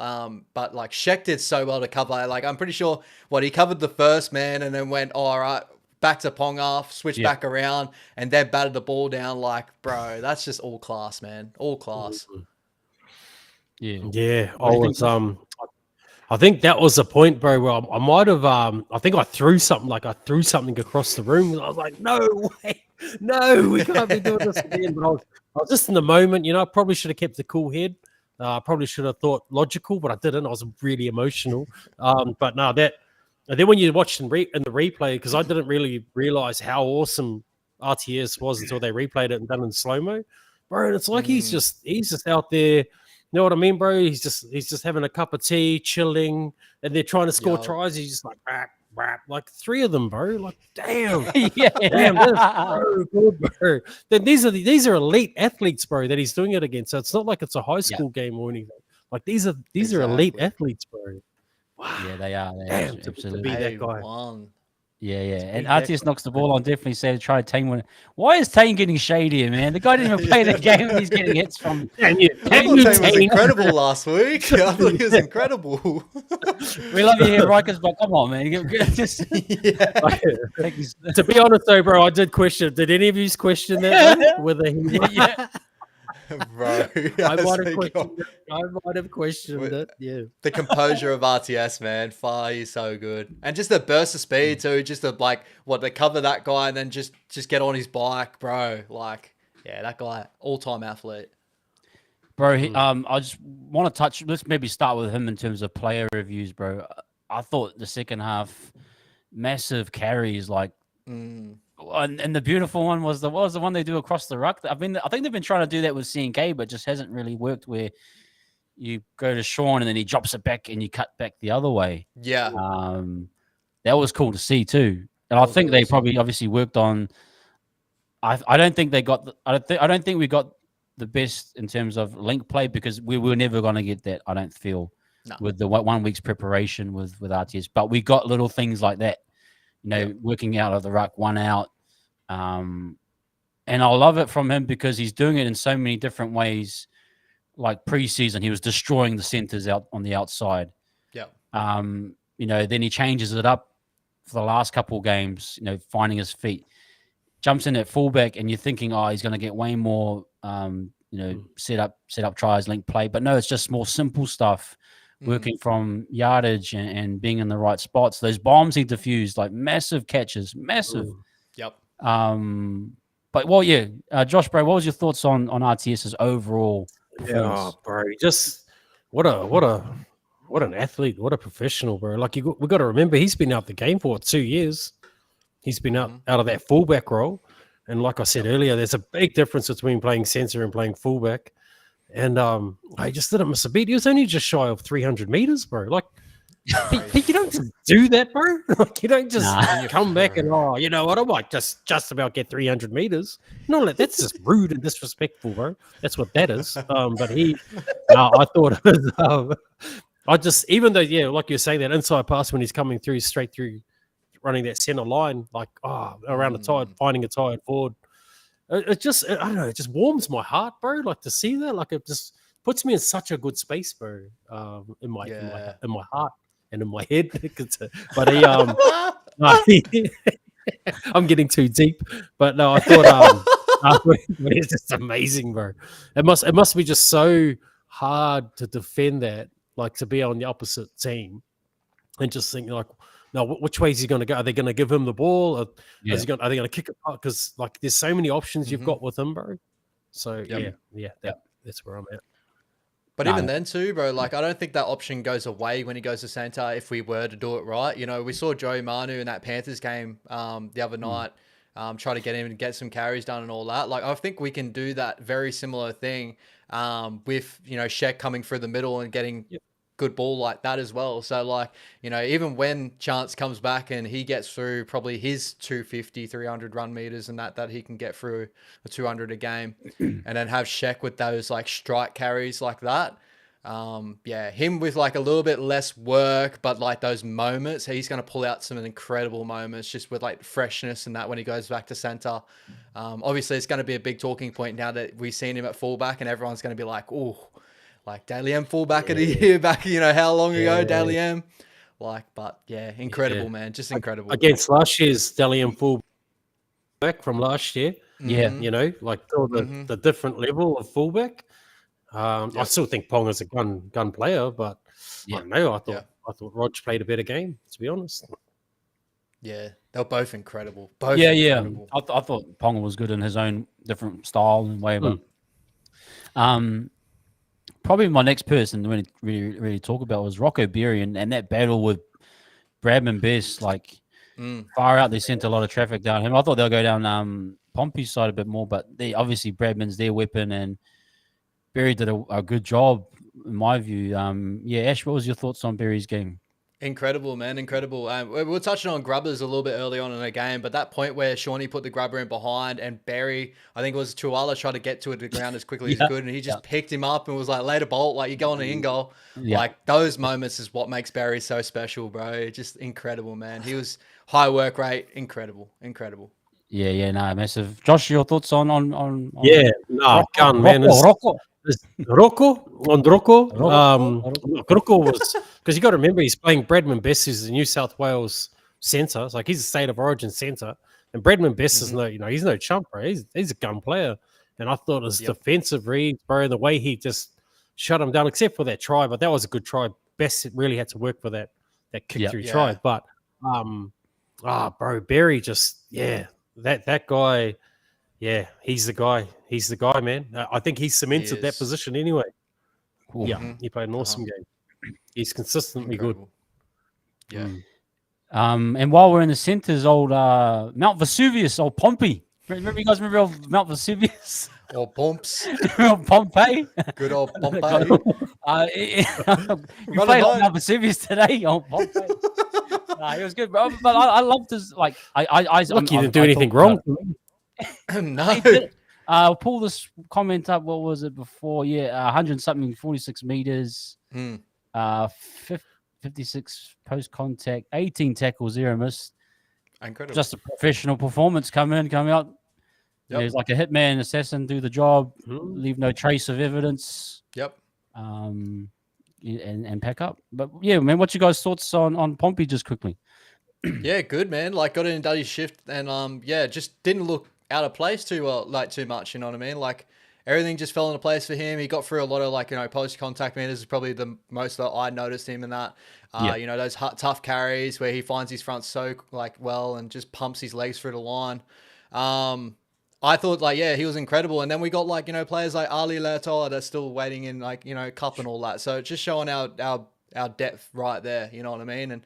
But like Sheck did so well to cover. Like, I'm pretty sure he covered the first man and then went, all right, back to Ponga, switch back around, and then batted the ball down. Like, bro, that's just all class, man. All class. Yeah. I think that was the point, bro, where I might have I think I threw something across the room, and I was like, no way, no, we can't be doing this again. But I was just in the moment, I probably should have kept a cool head. I probably should have thought logical, but I didn't. I was really emotional. But no, and then when you watch in the replay, because I didn't really realize how awesome RTS was until they replayed it and done in slow-mo. Bro, and it's like he's just out there. You know what I mean, bro? He's just having a cup of tea, chilling, and they're trying to score tries. He's just like, rap, like 3 of them, bro. Like, damn, damn, that's so good, bro. Then these are elite athletes, bro, that he's doing it against. So it's not like it's a high school game or anything. Like these are elite athletes, bro. Wow. Yeah, they are. Damn, absolutely. To be that guy. Yeah. And RTS knocks the ball on. Definitely said, try Tane one. Why is Tane getting shady here, man? The guy didn't even play the game and he's getting hits from. Tane was incredible last week. I thought he was incredible. We love you here, Rikers, but come on, man. To be honest, though, bro, I did question. Did any of you question that? Whether he. Bro, I might have questioned it. Yeah, the composure of RTS, man, he's so good, and just the burst of speed too. Just they cover that guy and then just get on his bike, bro. Like, yeah, that guy, all-time athlete, bro. I just want to touch. Let's maybe start with him in terms of player reviews, bro. I thought the second half, massive carries, like. And the beautiful one was what was the one they do across the ruck? I think they've been trying to do that with C&K, but just hasn't really worked. Where you go to Sean and then he drops it back and you cut back the other way. Yeah. That was cool to see too. And I think they probably obviously worked on. I don't think they got. I don't think we got the best in terms of link play because we were never going to get that. I don't feel with the 1 week's preparation with RTS, but we got little things like that. Working out of the ruck, one out. And I love it from him because he's doing it in so many different ways. Like preseason, he was destroying the centers out on the outside. Yeah. Then he changes it up for the last couple of games, finding his feet. Jumps in at fullback, and you're thinking, he's going to get way more, set up tries, link play. But no, it's just more simple stuff, working from yardage and being in the right spots. Those bombs he diffused, like massive catches, massive. Yep. But Josh, bro, what was your thoughts on RTS's overall performance? Bro, just what an athlete, what a professional, bro. Like we got to remember, he's been out the game for 2 years. He's been out of that fullback role, and like I said earlier, there's a big difference between playing centre and playing fullback. And I just didn't miss a beat. He was only just shy of 300 meters, bro. Like you don't just do that, bro. Like you don't just come back and you know what? I might just about get 300 meters. No, that's just rude and disrespectful, bro. That's what that is. But I thought it was. I just, even though, like you're saying, that inside pass when he's coming through straight through, running that center line, like around the tide, finding a tired forward. It just, I don't know, it just warms my heart, bro. Like to see that, like it just puts me in such a good space, bro. In my heart and in my head. But I'm getting too deep. But no, I thought it's just amazing, bro. It must be just so hard to defend that, like to be on the opposite team, and just think like, now, which way is he going to go? Are they going to give him the ball? Or are they going to kick it out? Because like, there's so many options you've got with him, bro. So that's where I'm at. But even then too, bro, like I don't think that option goes away when he goes to centre if we were to do it right. We saw Joey Manu in that Panthers game the other night, try to get him and get some carries done and all that. Like I think we can do that very similar thing with Sheck coming through the middle and getting good ball like that as well. So like, even when Chance comes back and he gets through probably his 250, 300 run meters and that he can get through a 200 a game and then have Sheck with those like strike carries like that. Him with like a little bit less work, but like those moments, he's going to pull out some incredible moments just with like freshness and that when he goes back to center. Obviously it's going to be a big talking point now that we've seen him at fullback and everyone's going to be like, oh, like Daly M fullback of the year back, how long ago, Daly M? Like, but incredible, man. Just incredible. Against last year's Daly M fullback from last year. Yeah. Like the different level of fullback. I still think Pong is a gun player, but I don't know. I thought Rog played a better game, to be honest. Yeah, they were both incredible. Incredible. I thought Pong was good in his own different style and way, but probably my next person to really talk about was Rocco Berry and that battle with Bradman Best. Like far out, they sent a lot of traffic down him. I thought they'll go down Pompey's side a bit more, but obviously Bradman's their weapon and Berry did a good job in my view. Ash, what was your thoughts on Berry's game? Incredible, man. Incredible. We were touching on grubbers a little bit early on in the game, but that point where Shawnee put the grubber in behind and Berry, I think it was Tuala, tried to get to the ground as quickly as he could, and he just picked him up and was like, later bolt, like you're going to in-goal. Like those moments is what makes Berry so special, bro. Just incredible, man. He was high work rate. Incredible. Massive. Josh, your thoughts on gun, man. Rocco was, because you got to remember he's playing Bradman Best, who's the New South Wales centre. It's like he's a state of origin centre, and Bradman Best is he's no chump, bro. He's a gun player, and I thought his defensive read, bro, the way he just shut him down, except for that try, but that was a good try. Best really had to work for that kick through try, but bro, Berry just that guy. Yeah, he's the guy. He's the guy, man. I think he cemented that position anyway. Cool. Yeah, he played an awesome game. He's consistently good. Yeah. And while we're in the centres, old Mount Vesuvius, old Pompey. Remember, you guys remember old Mount Vesuvius? Or Pomps. Pompeii. Good old Pompey. You Run played it on home. Mount Vesuvius today, old Pompey. It was good, bro. But I loved his like. Look, you didn't do anything wrong. No. I'll pull this comment up. What was it before? Yeah, 100 something, 46 meters. 56 post contact, 18 tackles, 0 miss. Incredible. Just a professional performance. Come out. Yep. There's like a hitman assassin, do the job, leave no trace of evidence. Yep. And pack up. But yeah, man, what's your guys' thoughts on Pompey just quickly? Yeah, good, man. Like, got in Duddy's shift and just didn't look out of place too much, you know what I mean? Like, everything just fell into place for him. He got through a lot of post contact meters is probably the most that I noticed him in that. Those tough carries where he finds his front so well and just pumps his legs through the line. I thought he was incredible. And then we got players like Ali Leotoa that's still waiting in cup and all that. So just showing our depth right there, you know what I mean? And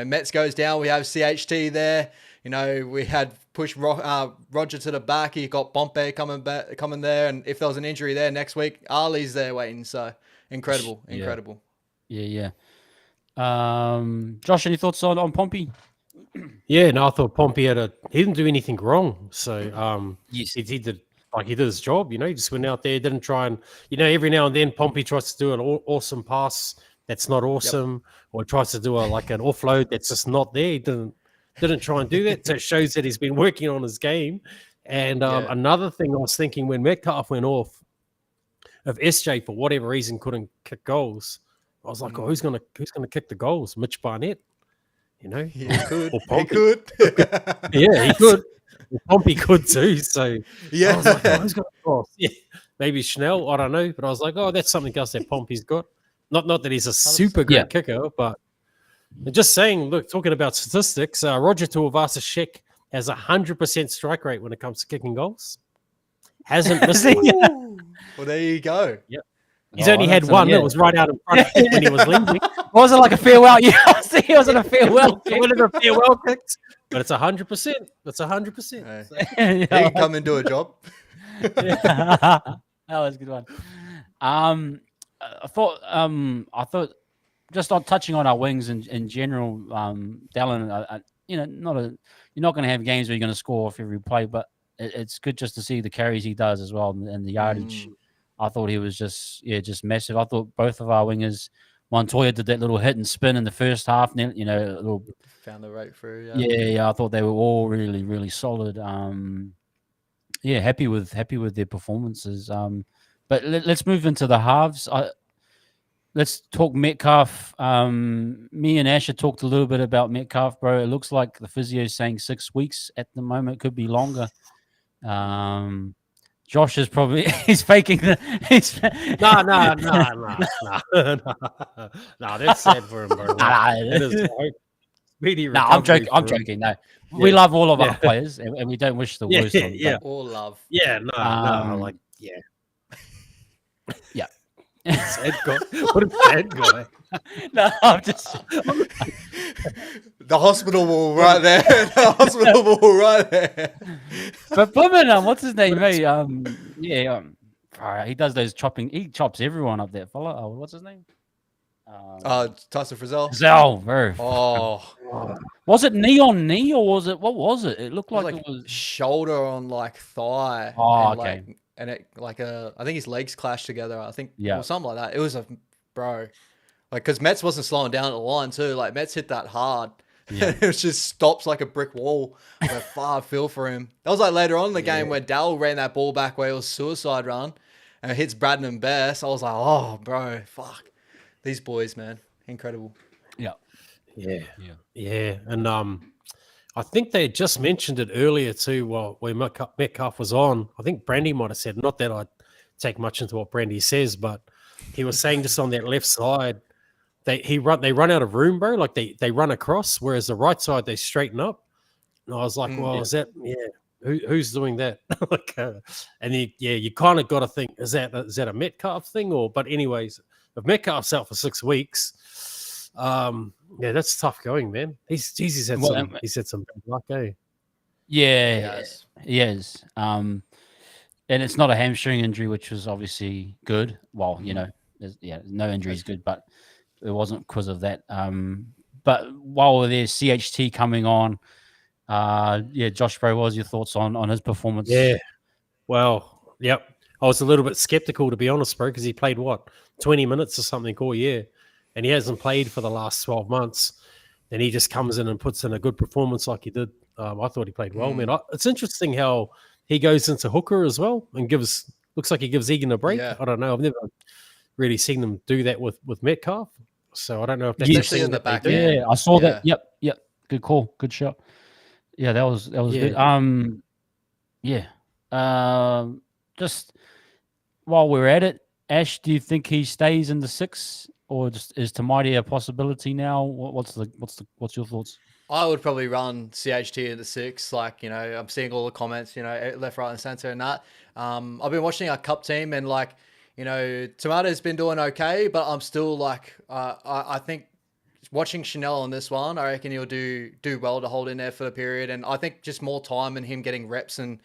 Metz goes down, we have CHT there. We had pushed Roger to the back. He got Pompey coming there, and if there was an injury there next week, Ali's there waiting. So incredible. Yeah. Josh, any thoughts on Pompey? Yeah, no, I thought Pompey he didn't do anything wrong. So yes, he did his job. He just went out there, didn't try and every now and then Pompey tries to do an awesome pass that's not awesome, or tries to do an offload that's just not there. He didn't try and do that. So it shows that he's been working on his game. And another thing I was thinking when Metcalf went off, if SJ for whatever reason couldn't kick goals, I was like, who's gonna kick the goals? Mitch Barnett, He could. or Pompey. He could. Yeah, he could. Pompey could too. So yeah, I was like, who's gonna cross? Yeah, maybe Schnell. I don't know, but I was like, that's something else that Pompey's got. Not that he's a super great kicker, but just saying, look, talking about statistics, Roger Tuivasa-Sheck has 100% strike rate when it comes to kicking goals. Hasn't missed one. Well, there you go. Yep. He's only had one that was right out in front of him when he was leaving. Was it like a farewell? Yeah, it wasn't a farewell. One of the farewell kicks, but it's 100%. That's 100%. He can come and do a job. That was a good one. I thought just on touching on our wings in general, Dallin, you're not going to have games where you're going to score off every play, but it's good just to see the carries he does as well and the yardage. I thought he was just massive. I thought both of our wingers, Montoya did that little hit and spin in the first half, and then, a little found the right through. Yeah. I thought they were all really, really solid. Happy with their performances. But let's move into the halves. Let's talk Metcalf. Me and Asher talked a little bit about Metcalf, bro. It looks like the physio is saying 6 weeks at the moment. Could be longer. Josh is probably he's faking the. No. That's sad for him, bro. It is. No, I'm joking. No, we love all of our players, and we don't wish the worst on them. Yeah, all love. Yeah, Yeah. Sad guy. What a sad guy. No, I'm just the hospital wall right there. The hospital wall right there. But Plymouth, what's his name? Hey, he does those chopping. He chops everyone up there, fella. What's his name? Tyson Frizzell. Frizzell, bro. Oh. Was it knee on knee or was it? What was it? It looked like it was shoulder on thigh. Oh, okay. And it I think his legs clashed together. I think or something like that. It was because Metz wasn't slowing down at the line too. Metz hit that hard. Yeah. It just stops like a brick wall. Far feel for him. That was later on in the game where Dal ran that ball back where it was suicide run and it hits Braden and Bess. I was like, oh, bro, fuck. These boys, man. Incredible. Yeah. And I think they just mentioned it earlier too when Metcalf was on. I think Brandy might have said, not that I take much into what Brandy says, but he was saying just on that left side, they run out of room, bro. They run across, whereas the right side, they straighten up. And I was like, is that, who's doing that? And you kind of got to think, is that a Metcalf thing? But anyways, if Metcalf's out for 6 weeks, Yeah, that's tough going, man. He's had some bad luck, eh? Yeah, he is. And it's not a hamstring injury, which was obviously good. Well, no injury is good, but it wasn't because of that. But while there's CHT coming on, Josh, bro, what was your thoughts on his performance? Yeah, well, yep. I was a little bit skeptical, to be honest, bro, because he played 20 minutes or something all year, and he hasn't played for the last 12 months. Then he just comes in and puts in a good performance like he did. I thought he played well, man. It's interesting how he goes into hooker as well and looks like he gives Egan a break. Yeah. I don't know. I've never really seen them do that with Metcalf, so I don't know if that's especially in the back end. Yeah, I saw that. Yep. Good call. Good shot. Yeah, that was good. Just while we're at it, Ash, do you think he stays in the 6, or just is Tamati a possibility now? What's your thoughts? I would probably run CHT in the 6. Like, I'm seeing all the comments, left, right, and center and that. I've been watching our cup team and Tamati's been doing okay, but I'm still I think watching Chanel on this one, I reckon he'll do well to hold in there for the period. And I think just more time and him getting reps and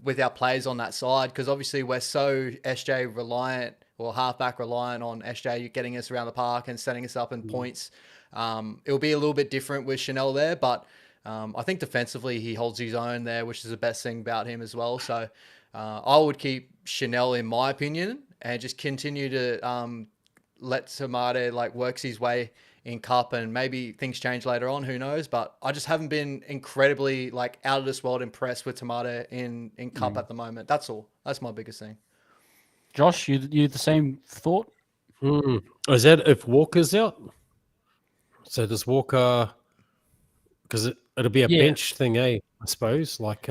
with our players on that side, because obviously we're so SJ reliant or halfback reliant on SJ getting us around the park and setting us up in points. It'll be a little bit different with Chanel there, but I think defensively he holds his own there, which is the best thing about him as well. So I would keep Chanel in my opinion and just continue to let Tamati works his way in cup, and maybe things change later on, who knows, but I just haven't been incredibly out of this world impressed with Tamati in cup at the moment. That's all. That's my biggest thing. Josh, you the same thought? Is that if Walker's out? So does Walker, because it'll be a bench thing, I suppose. Because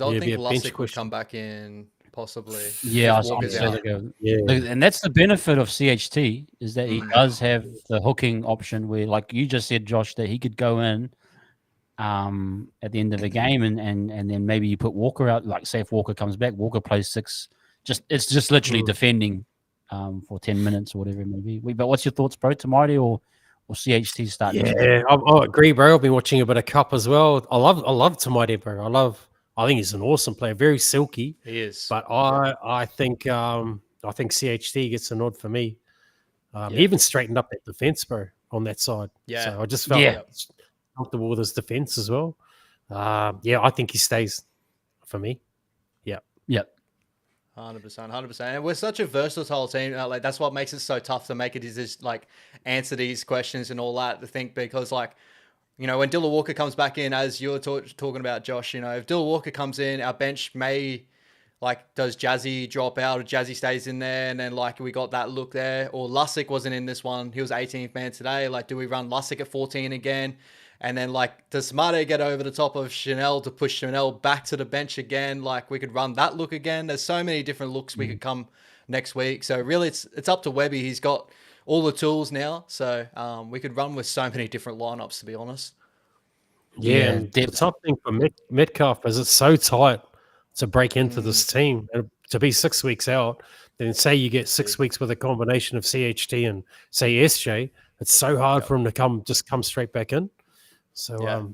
I think Lussick would come back in. Possibly. Yeah, and that's the benefit of CHT, is that he does have the hooking option where, like you just said, Josh, that he could go in at the end of the game and then maybe you put Walker out, say if Walker comes back, Walker plays 6. It's just literally defending for 10 minutes or whatever it may be. But what's your thoughts, bro? Tamati or CHT starting? Yeah, I agree, bro. I've been watching a bit of cup as well. I love Tamati, bro. I think he's an awesome player, very silky. He is, but I think CHT gets a nod for me. He even straightened up that defense, bro, on that side. Yeah, so I just felt comfortable with his defense as well. I think he stays for me. Yep. 100%. And we're such a versatile team. That's what makes it so tough to make it is just answer these questions and all that. To think because when Dylan Walker comes back in, as you were talking about, Josh, if Dylan Walker comes in, our bench may, does Jazzy drop out or Jazzy stays in there? And then, we got that look there. Or Lussick wasn't in this one. He was 18th man today. Do we run Lussick at 14 again? And then, does Smarte get over the top of Chanel to push Chanel back to the bench again? We could run that look again. There's so many different looks we could come next week. So, really, it's up to Webby. He's got all the tools now, so we could run with so many different lineups, to be honest. Yeah, and the tough thing for Metcalf is it's so tight to break into this team, and to be 6 weeks out. Then say you get 6 weeks with a combination of CHT and say SJ, it's so hard for him to come straight back in. So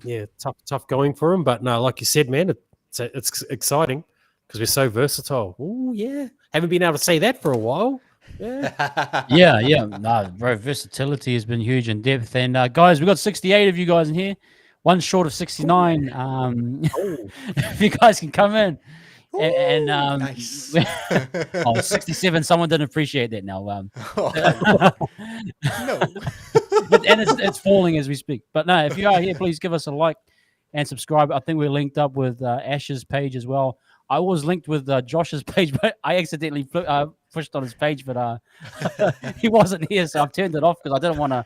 tough going for him. But no, like you said, man, it's exciting because we're so versatile. Oh yeah, haven't been able to say that for a while. Yeah. No, bro, versatility has been huge in depth. And guys, we got 68 of you guys in here, one short of 69. If you guys can come in. And nice. 67. Someone didn't appreciate that now. No. And it's falling as we speak. But no, if you are here, please give us a like and subscribe. I think we're linked up with Ash's page as well. I was linked with Josh's page, but I accidentally pushed on his page, but he wasn't here, so I've turned it off because I didn't want to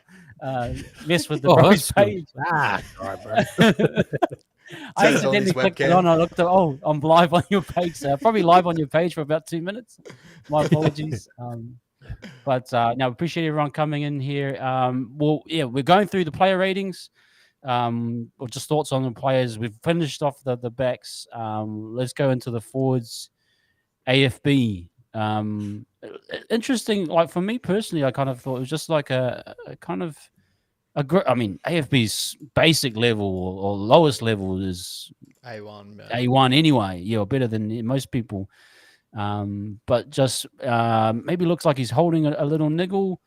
mess with the bro's page. All right, bro. I accidentally clicked it on. I looked at, I'm live on your page. So probably live on your page for about 2 minutes. My apologies. But no, appreciate everyone coming in here. We're going through the player ratings. Or just thoughts on the players. We've finished off the backs. Let's go into the forwards. AFB, Interesting. Like for me personally, I kind of thought it was just like a kind of I mean, AFB's basic level or lowest level is A1, man. A1 anyway. Yeah, better than most people. But just maybe looks like he's holding a little niggle,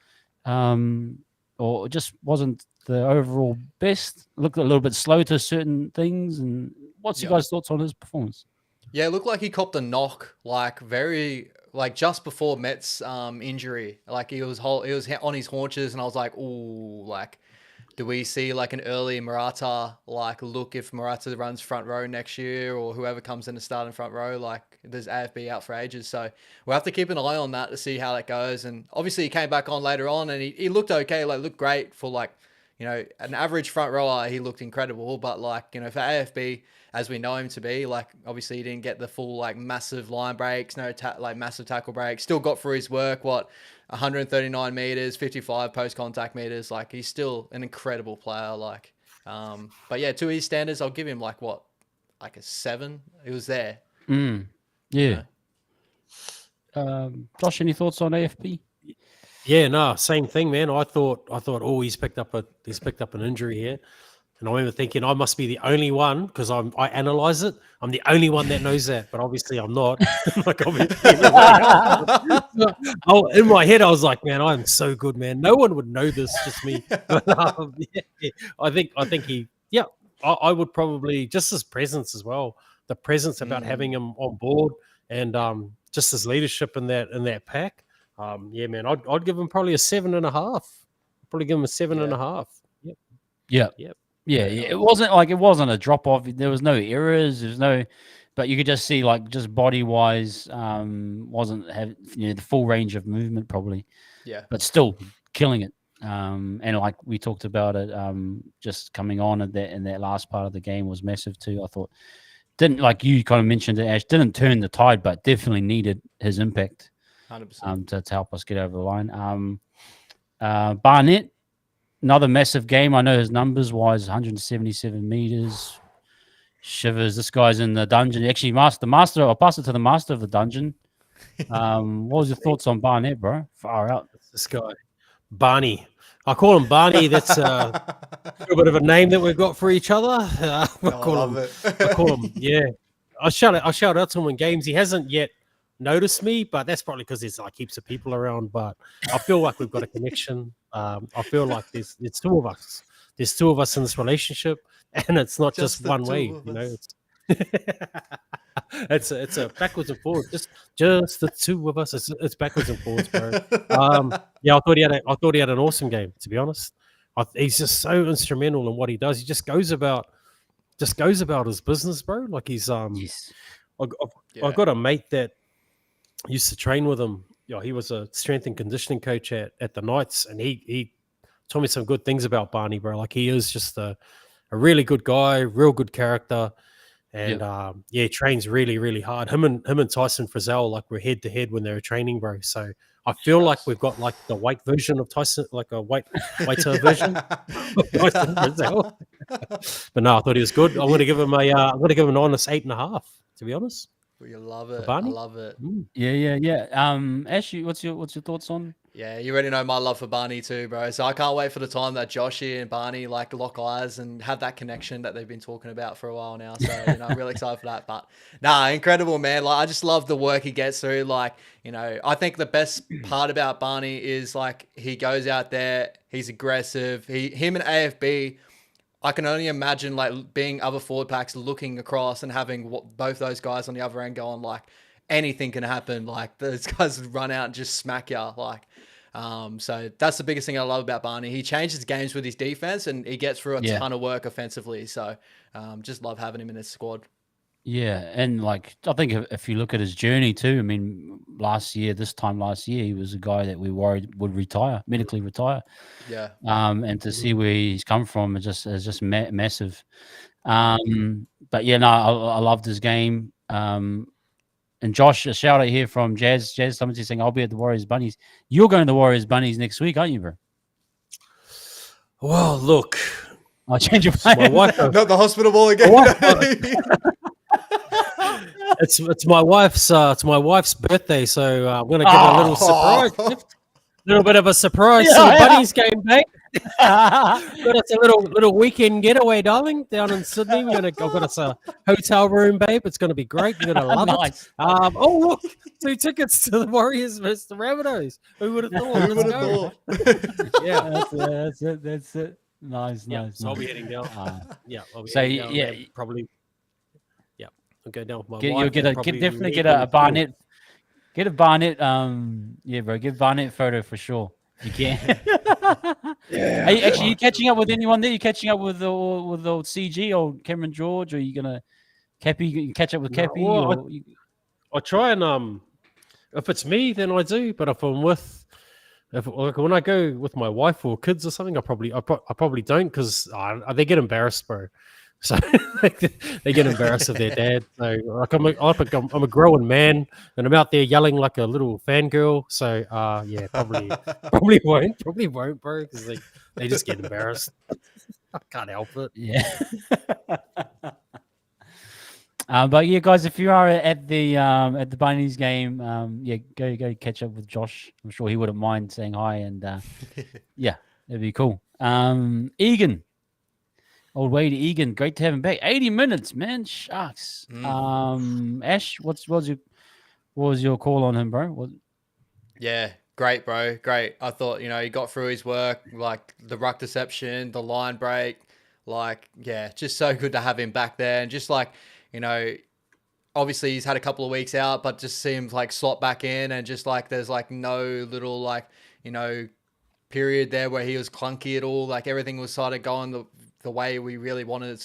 or just wasn't the overall best. Looked a little bit slow to certain things. And what's your guys' thoughts on his performance? Yeah, it looked like he copped a knock, like just before Met's injury. Like he was on his haunches, and I was like, ooh, like, do we see like an early Murata like look if Murata runs front row next year, or whoever comes in to start in front row? Like, there's AFB out for ages, so we'll have to keep an eye on that to see how that goes. And obviously, he came back on later on, and he looked okay, like looked great for like, you know, an average front rower. He looked incredible, but like, you know, for AFB, as we know him to be, like, obviously he didn't get the full like massive line breaks, like massive tackle breaks. Still got through his work. 139 meters, 55 post contact meters. Like, he's still an incredible player. Like, but yeah, to his standards, I'll give him like a 7. It was there. Yeah. You Josh, any thoughts on AFB? Yeah, no, same thing, man. I thought, oh, he's picked up an injury here, and I remember thinking I must be the only one because I analyze it. I'm the only one that knows that, but obviously I'm not. Like, obviously, in my head, I was like, man, I'm so good, man. No one would know this, just me. But, yeah, I think he, yeah, I would probably just his presence as well. The presence about having him on board, and just his leadership in that pack. Yeah, man, I'd give him probably a 7.5. Probably give him a 7.5. Yep. Yeah. It wasn't a drop off. There was no errors. There's no, but you could just see like just body wise, wasn't have the full range of movement probably. Yeah. But still killing it. And like we talked about it, just coming on in that last part of the game was massive too. I thought didn't, like you kind of mentioned it, Ash, didn't turn the tide, but definitely needed his impact. 100%. To help us get over the line. Barnett, another massive game. I know his numbers wise, 177 meters. Shivers. This guy's in the dungeon. Actually, master. I'll pass it to the master of the dungeon. What was your thoughts on Barnett, bro? Far out. This guy, Barney. I call him Barney. That's a bit of a name that we've got for each other. I call him. Yeah. I shout out to him in games. He hasn't yet noticed me, but that's probably because there's like heaps of people around. But I feel like we've got a connection. I feel like there's 2 of us. There's 2 of us in this relationship, and it's not just one way. You know, it's a backwards and forwards. Just the 2 of us. It's backwards and forwards, bro. Yeah, I thought he had an awesome game. To be honest, he's just so instrumental in what he does. He just goes about his business, bro. Like he's Yes. I've got a mate that used to train with him. You know, he was a strength and conditioning coach at the Knights, and he told me some good things about Barney, bro. Like, he is just a really good guy, real good character, and he trains really, really hard. Him and Tyson Frizzell, like, were head to head when they were training, bro. So I feel like we've got like the white version of Tyson, like a whiter version of Tyson Frizzell. But no, I thought he was good. I'm going to give him an honest 8.5. To be honest. You love it. I love it. Yeah. Ash, what's your thoughts on? Yeah, you already know my love for Barney too, bro. So I can't wait for the time that Joshy and Barney like lock eyes and have that connection that they've been talking about for a while now. So, I'm really excited for that. But incredible, man. Like, I just love the work he gets through. Like, I think the best part about Barney is like he goes out there, he's aggressive. Him and AFB, I can only imagine like being other forward packs looking across and having both those guys on the other end going like anything can happen. Like, those guys run out and just smack you. Like, so that's the biggest thing I love about Barney. He changes games with his defense and he gets through a ton of work offensively. So just love having him in this squad. Yeah, and like I think if you look at his journey too, I mean, this time last year, he was a guy that we worried would medically retire. Yeah. And to see where he's come from is just massive. But yeah, no, I loved his game. And Josh, a shout out here from Jazz. Somebody's saying, I'll be at the Warriors Bunnies. You're going to the Warriors Bunnies next week, aren't you, bro? Well, look, I'll change your plan. Not the hospital ball again. It's my wife's birthday, so I'm gonna give her a little surprise gift. Little bit of a surprise to the Bunnies game, mate. Got us a little weekend getaway, darling, down in Sydney. I've got us a hotel room, babe. It's gonna be great. You're gonna love Nice. it. Oh look, 2 tickets to the Warriors versus the Rabbitohs. Who would have thought? Who would have thought? Yeah, That's it. Nice. so I'll be heading down. I'll be So, heading down yeah. there probably. Yeah, I'll go down with my You'll wife. definitely get a Barnett. Get a Barnett. Bro. Get Barnett photo for sure. You can. Are you catching up with anyone there? You catching up with old CG or Cameron George? Or are you gonna Cappy catch up with Cappy? Well, I try and if it's me, then I do. But if I'm when I go with my wife or kids or something, I probably don't because they get embarrassed, bro. So they get embarrassed of their dad. So like I'm a growing man, and I'm out there yelling like a little fangirl. So probably won't, bro, because they just get embarrassed. I can't help it. Yeah. But yeah, guys, if you are at the Bunnies game, go catch up with Josh. I'm sure he wouldn't mind saying hi, and yeah, that'd be cool. Egan. Old way to Egan, great to have him back. 80 minutes, man. Shucks. Ash, what was your call on him, bro? Yeah, great, bro. Great. I thought, he got through his work, like the ruck deception, the line break, just so good to have him back there. And just obviously he's had a couple of weeks out, but just seems like slot back in and just like there's like no little period there where he was clunky at all. Like everything was sort of going the way we really wanted it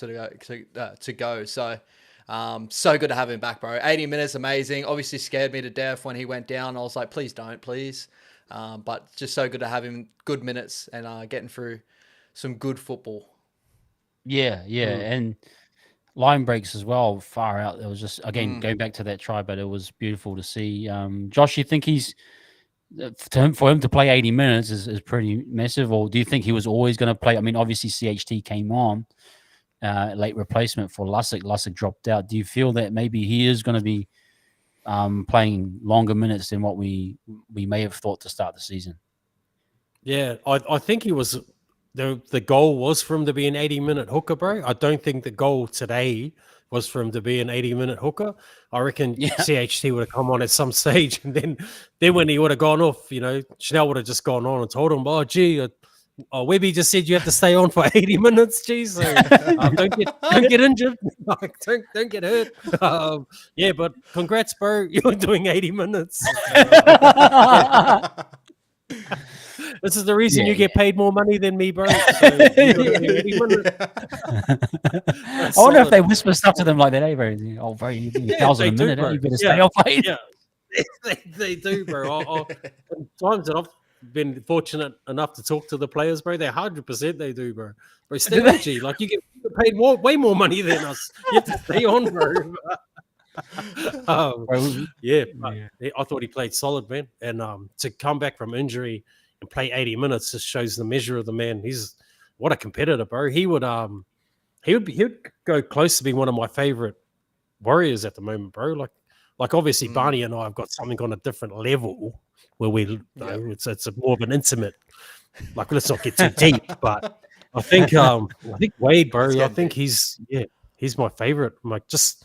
to go. So, so good to have him back, bro. 80 minutes, amazing. Obviously scared me to death when he went down. I was like, please don't, please. But just so good to have him good minutes and getting through some good football. Yeah. And line breaks as well, far out. It was just, again, going back to that try, but it was beautiful to see. Josh, you think for him to play 80 minutes is pretty massive, or do you think he was always going to play? I mean, obviously CHT came on, late replacement for Lussick. Lussick dropped out. Do you feel that maybe he is going to be playing longer minutes than what we may have thought to start the season? Yeah, I think he was. The goal was for him to be an 80-minute hooker, bro. I don't think the goal today was for him to be an 80-minute hooker. I reckon CHT would have come on at some stage, and then when he would have gone off, Chanel would have just gone on and told him, "Oh, gee, Webby just said you have to stay on for 80 minutes, gee, so don't get injured, don't get hurt." But congrats, bro. You're doing 80 minutes. This is the reason you get paid more money than me, bro. So I wonder if they whisper stuff to them like that, bro. Oh, bro, you do 1,000 a minute, you better stay off. Yeah, they do, bro. Times that I've been fortunate enough to talk to the players, bro, they're 100% they do, bro. Bro, stay on, G. Like you get paid way more money than us. You have to stay on, bro. I thought he played solid, man, and to come back from injury and play 80 minutes just shows the measure of the man. He's what a competitor, bro. He would go close to being one of my favorite Warriors at the moment, bro. Like obviously Barney and I have got something on a different level where it's a more of an intimate. Like let's not get too deep, but I think Wade, bro. I think he's my favorite. I'm like just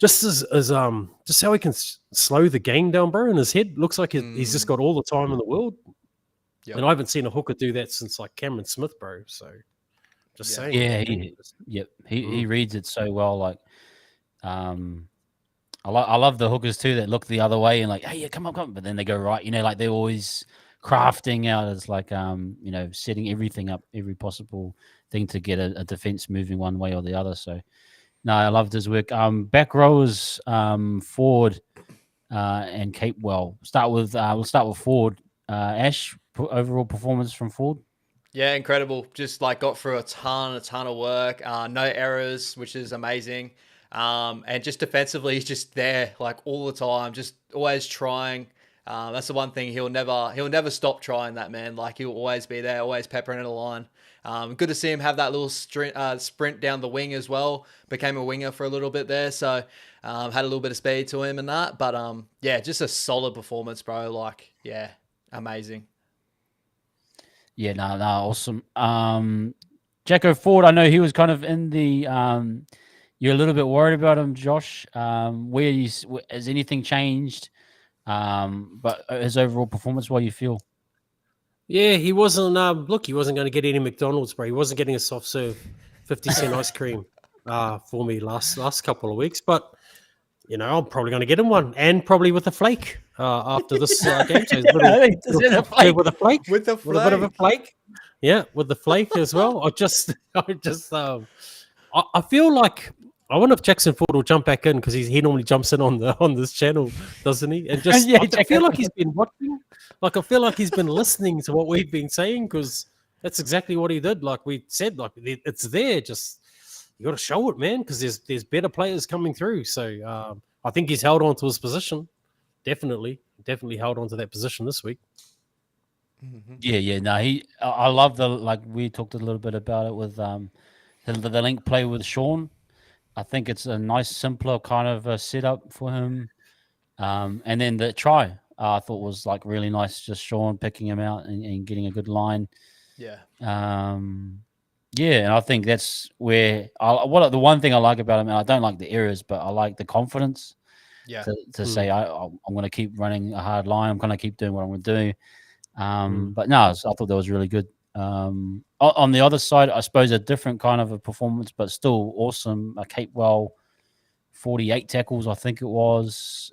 as how he can slow the game down, bro. In his head, looks like he's just got all the time in the world. Yep. And I haven't seen a hooker do that since like Cameron Smith, bro. So just saying. Yeah, he reads it so well. Like, I love the hookers too that look the other way and like, hey, yeah, come on, but then they go right. Like they're always crafting out as like setting everything up, every possible thing to get a defense moving one way or the other. So. No, I loved his work. Back rows, Ford and Capewell. We'll start with Ford. Ash, overall performance from Ford? Yeah, incredible. Just got through a ton of work. No errors, which is amazing. And just defensively, he's just there like all the time, just always trying. That's the one thing he'll never stop trying that, man. Like he'll always be there, always peppering in a line. Good to see him have that little sprint down the wing as well. Became a winger for a little bit there, so had a little bit of speed to him and that. But yeah, just a solid performance, bro. Like, yeah, amazing. Yeah, no, awesome. Jacko Ford, I know he was kind of in the. You're a little bit worried about him, Josh. Has anything changed? But his overall performance, what do you feel? Yeah, he wasn't. Look, he wasn't going to get any McDonald's, bro. He wasn't getting a soft serve, 50-cent ice cream for me last couple of weeks. But you know, I'm probably going to get him one, and probably with a flake after this game. So with a flake, with a bit of a flake. Yeah, with the flake as well. I feel like. I wonder if Jackson Ford will jump back in because he normally jumps in on this channel, doesn't he? And just I feel like he's been watching, like I feel like he's been listening to what we've been saying because that's exactly what he did. Like we said, like it's there. Just you got to show it, man, because there's better players coming through. So I think he's held on to his position. Definitely held on to that position this week. Yeah. No, I love we talked a little bit about it with the link play with Sean. I think it's a nice, simpler kind of a setup for him. And then the try, I thought was like really nice. Just Sean picking him out and getting a good line. Yeah. Yeah, and I think that's where the one thing I like about him, and I don't like the errors, but I like the confidence. Yeah. To say I'm going to keep running a hard line. I'm going to keep doing what I'm going to do. But no, I thought that was really good. On the other side, I suppose a different kind of a performance, but still awesome. Capewell, 48 tackles, I think it was.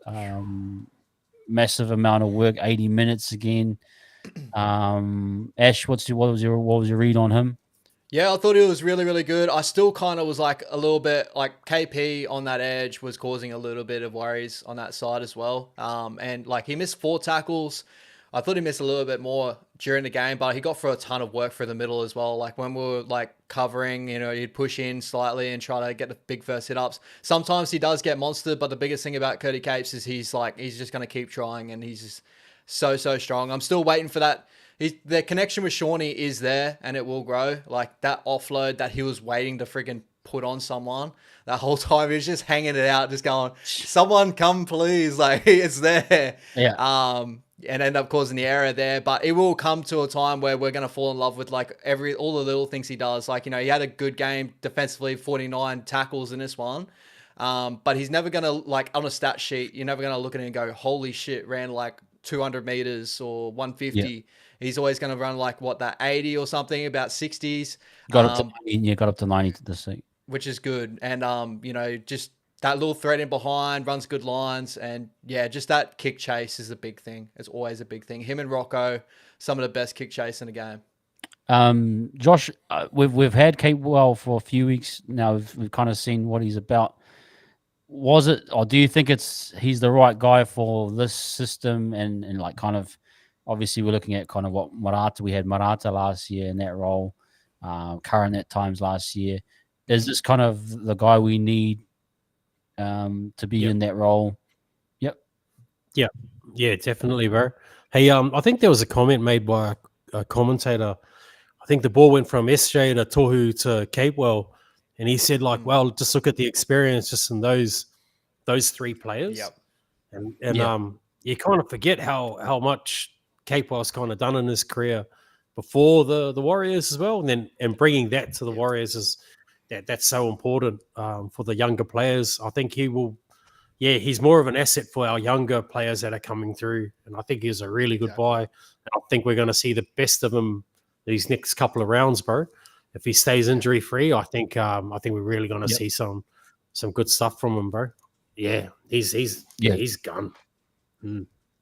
Massive amount of work, 80 minutes again. Ash, what was your read on him? Yeah, I thought he was really, really good. I still kind of was like a little bit like KP on that edge was causing a little bit of worries on that side as well. And like he missed 4 tackles. I thought he missed a little bit more during the game, but he got through a ton of work through the middle as well. Like when we were like covering, you know, he'd push in slightly and try to get the big first hit ups. Sometimes he does get monstered, but the biggest thing about Cody Capes is he's just going to keep trying and he's just so strong. I'm still waiting for that. The connection with Shawnee is there and it will grow. Like that offload that he was waiting to freaking put on someone that whole time. He was just hanging it out, just going, someone come please. Like it's there. Yeah. And end up causing the error there, but it will come to a time where we're going to fall in love with like all the little things he does. Like, you know, he had a good game defensively, 49 tackles in this one. But he's never going to like on a stat sheet, you're never going to look at it and go, holy shit, ran like 200 meters or 150. Yeah. He's always going to run like that 80 or something, about 60s. Got up to 90 to the seat, which is good. And, you know, just that little thread in behind, runs good lines, and yeah, just that kick chase is a big thing. It's always a big thing. Him and Rocco, some of the best kick chase in the game. Josh, we've had Capewell for a few weeks now. We've kind of seen what he's about. Was it, or do you think he's the right guy for this system? And like kind of, obviously we're looking at kind of what we had Marata last year in that role, Curran at times last year. Is this kind of the guy we need to be in that role? Yeah, definitely, bro. Hey, I think there was a comment made by a commentator. I think the ball went from SJ to Tohu to Capewell, and he said like, well, just look at the experience just in those 3 players. And you kind of forget how much Capewell's kind of done in his career before the Warriors as well, and bringing that to the Warriors is that's so important for the younger players. I think he will. Yeah, he's more of an asset for our younger players that are coming through, and I think he's a really good buy. I think we're going to see the best of him these next couple of rounds, bro. If he stays injury free, I think we're really going to see some good stuff from him, bro. Yeah, he's gone.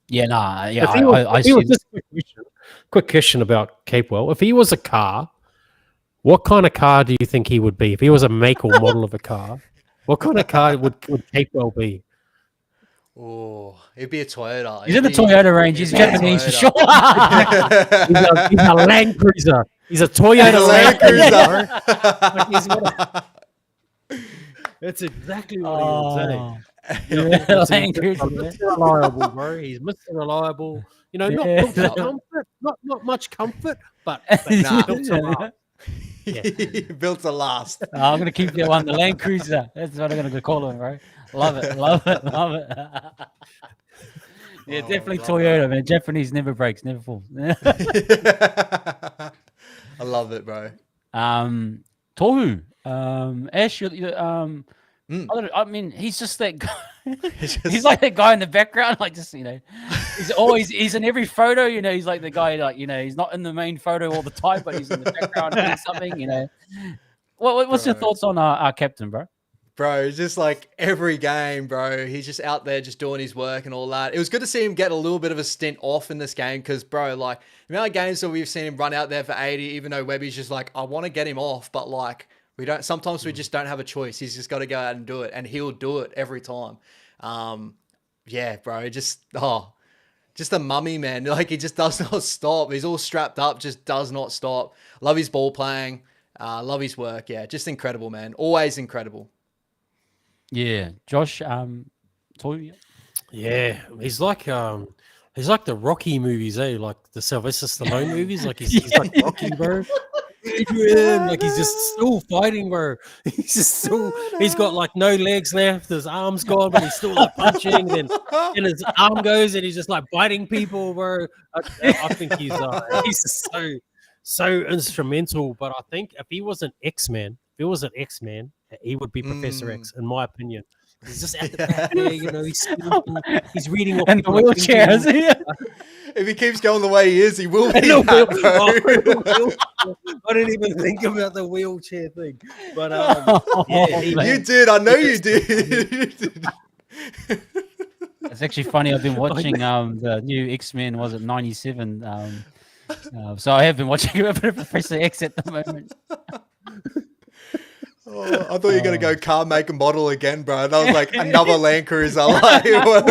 Yeah, nah, yeah. I see. Quick question about Capewell. If he was a car, what kind of car do you think he would be? If he was a make or model of a car, what kind of car would Capewell be? Oh, it'd be a Toyota. He's in the Toyota range. He's Japanese for sure. He's a Land Cruiser. He's a Toyota Land Cruiser. That's exactly what he would say. Land Cruiser, man. Mr. Reliable, bro. He's Mr. Reliable. You know, not Yeah. built for comfort, not much comfort, but Nah. built to last. Built to last. I'm gonna keep that one, the Land Cruiser. That's what I'm gonna call him, bro. Love it, love it, love it. Yeah, definitely Toyota, man. Japanese never breaks, never falls. I love it, bro. Tohu, Ash, I mean, he's just that guy. He's like that guy in the background, like just he's in every photo. He's like the guy, like he's not in the main photo all the time, but he's in the background doing something. What's your thoughts on our captain, bro? Bro, just like every game, bro, he's just out there just doing his work and all that. It was good to see him get a little bit of a stint off in this game because, bro, like the amount of games that we've seen him run out there for 80, even though Webby's just like, I want to get him off, but like sometimes we just don't have a choice. He's just got to go out and do it, and he'll do it every time. Yeah, bro, just a mummy, man. Like he just does not stop. He's all strapped up, just does not stop. Love his ball playing. Love his work. Yeah, just incredible, man. Always incredible. Yeah, Josh, Tohu. Yeah, he's like the Rocky movies, like the Sylvester Stallone movies. Like he's like Rocky, bro. Adrian, like he's just still fighting, bro. He's got like no legs left, his arms gone, but he's still like punching, and his arm goes, and he's just like biting people, bro. I think he's just so instrumental. But I think if he was an X-Man, he would be Professor X, in my opinion. He's just at the back there, he's reading off in the wheelchair, is he? If he keeps going the way he is, he will be that, bro. I didn't even think about the wheelchair thing. But you did. I know you did. It's actually funny. I've been watching the new X-Men, was it 97? So I have been watching a bit of Professor X at the moment. Oh, I thought you were going to go car make and model again, bro. That was like another Land Cruiser. Like, I don't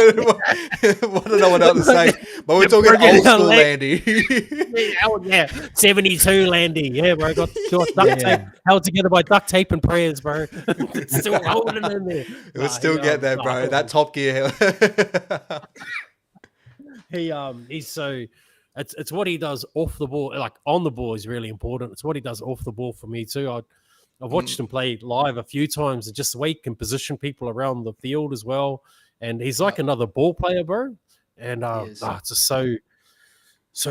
know what else to say. But we're talking old school Landy. Yeah, 72 Landy. Yeah, bro. Got duct tape held together by duct tape and prayers, bro. Still holding in there. It would still get there, bro. That Top Gear. He's so... It's what he does off the ball. Like on the ball is really important. It's what he does off the ball for me too. I've watched him play live a few times, and just the way he can position people around the field as well. And he's like another ball player, bro. And it's just so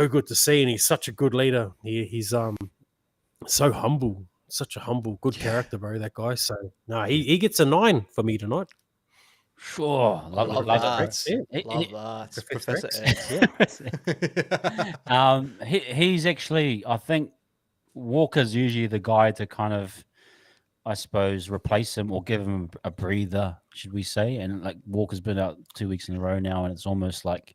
good to see. And he's such a good leader. He's so humble, such a humble, good character, bro. That guy. So no, he gets a 9 for me tonight. Sure, love that. Love that. Professor X. Yeah. He's actually, I think, Walker's usually the guy to kind of, I suppose, replace him or give him a breather, should we say? And like Walker's been out 2 weeks in a row now, and it's almost like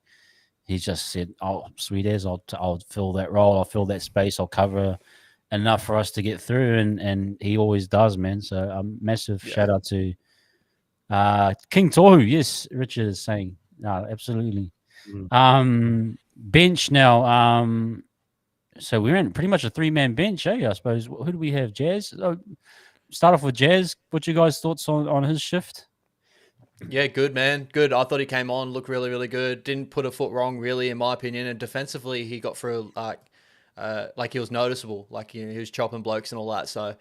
he's just said, "Oh, sweet as I'll fill that role, I'll fill that space, I'll cover enough for us to get through," and he always does, man. So massive shout out to King Tohu. Yes, Richard is saying, no, absolutely. Bench now. So we're in pretty much a 3-man bench, I suppose. Who do we have? Jazz? Start off with Jazz. What's your guys' thoughts on his shift? Yeah, good, man. Good. I thought he came on, looked really, really good. Didn't put a foot wrong, really, in my opinion. And defensively, he got through like he was noticeable. Like he was chopping blokes and all that. So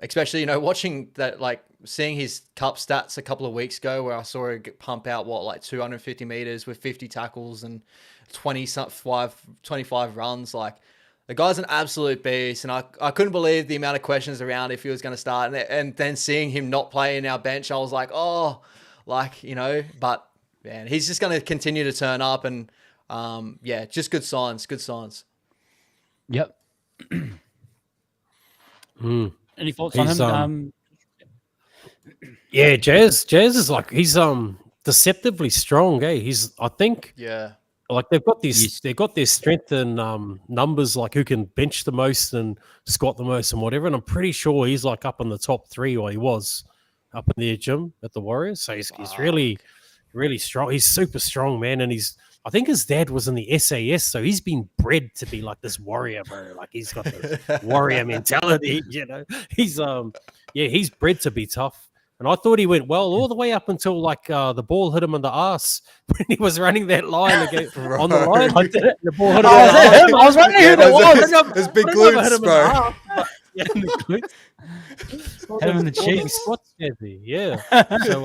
especially, watching that, like seeing his cup stats a couple of weeks ago where I saw him pump out, 250 meters with 50 tackles and 25 runs. Like the guy's an absolute beast, and I couldn't believe the amount of questions around if he was going to start, and then seeing him not play in our bench, I was like, but man, he's just going to continue to turn up, and just good signs. Yep. Any thoughts on him? Yeah, Jazz is like, he's deceptively strong, I think. Yeah. Like they've got their strength in numbers, like who can bench the most and squat the most and whatever. And I'm pretty sure he's like up in the top 3, or he was up in their gym at the Warriors. So he's really, really strong. He's super strong, man. And I think his dad was in the SAS, so he's been bred to be like this warrior, bro. Like he's got the warrior mentality, He's he's bred to be tough. And I thought he went well all the way up until like the ball hit him in the ass when he was running that line again on the line. The ball hit him in the ass. I was wondering who that was. There's big glutes, bro. Yeah, in the glutes. Hit him in the cheeks. Squats, yeah. So,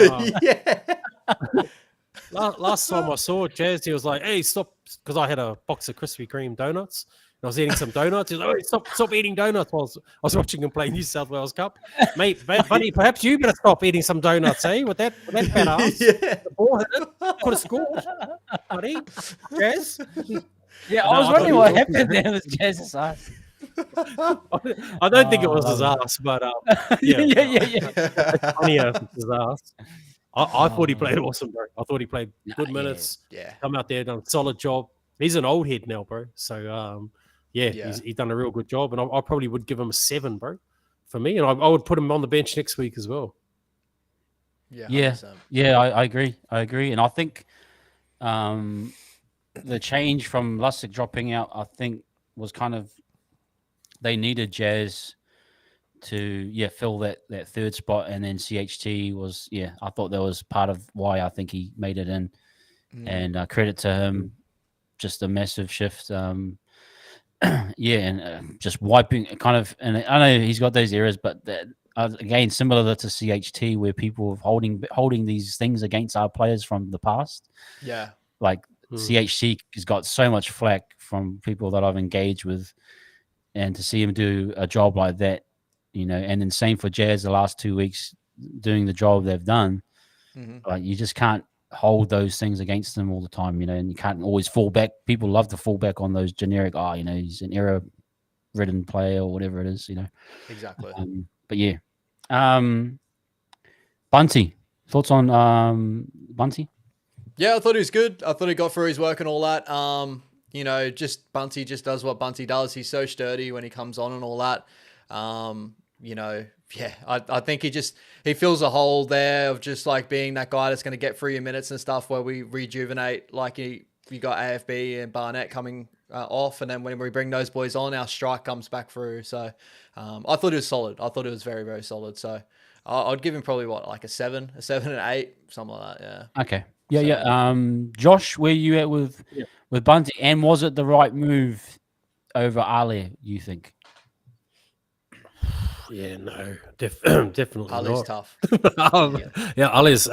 last time I saw Jazz, he was like, "Hey, stop!" Because I had a box of Krispy Kreme donuts. And I was eating some donuts. He was like, "Hey, stop eating donuts!" While I was watching him play New South Wales Cup, mate. Buddy, perhaps you better stop eating some donuts, eh? With that fat ass. The ball hit it. Could have scored, buddy. Jazz. Yeah, I was wondering what happened there with Jazz's ass. I don't think it was his ass, but yeah. It's funnier if it's his ass. I thought he played awesome, bro. I thought he played good minutes. Yeah. Come out there, done a solid job. He's an old head now, bro. So, he's done a real good job. And I probably would give him a 7, bro, for me. And I would put him on the bench next week as well. Yeah. I agree. And I think the change from Lussick dropping out, I think, was kind of they needed Jazz to fill that third spot, and then CHT was I thought that was part of why I think he made it in, and credit to him, just a massive shift, and just wiping kind of. And I know he's got those errors, but that, again, similar to CHT, where people holding these things against our players from the past, like CHT has got so much flack from people that I've engaged with, and to see him do a job like that. And then same for Jazz the last 2 weeks doing the job they've done. Like, you just can't hold those things against them all the time, and you can't always fall back. People love to fall back on those generic, he's an error-ridden player or whatever it is, Exactly. But Bunty, thoughts on Bunty? Yeah, I thought he was good. I thought he got through his work and all that. Just Bunty just does what Bunty does. He's so sturdy when he comes on and all that. I think he fills a hole there of just like being that guy that's going to get through your minutes and stuff, where we rejuvenate. Like you got AFB and Barnett coming off, and then when we bring those boys on, our strike comes back through. So I thought it was solid. I thought it was very, very solid. So I'd give him probably like a 7 and 8, something like that. Yeah. Okay. Yeah. Josh, where you at with Bunty, and was it the right move over Ali, you think? Yeah, no, definitely Ali's not. tough. Ali's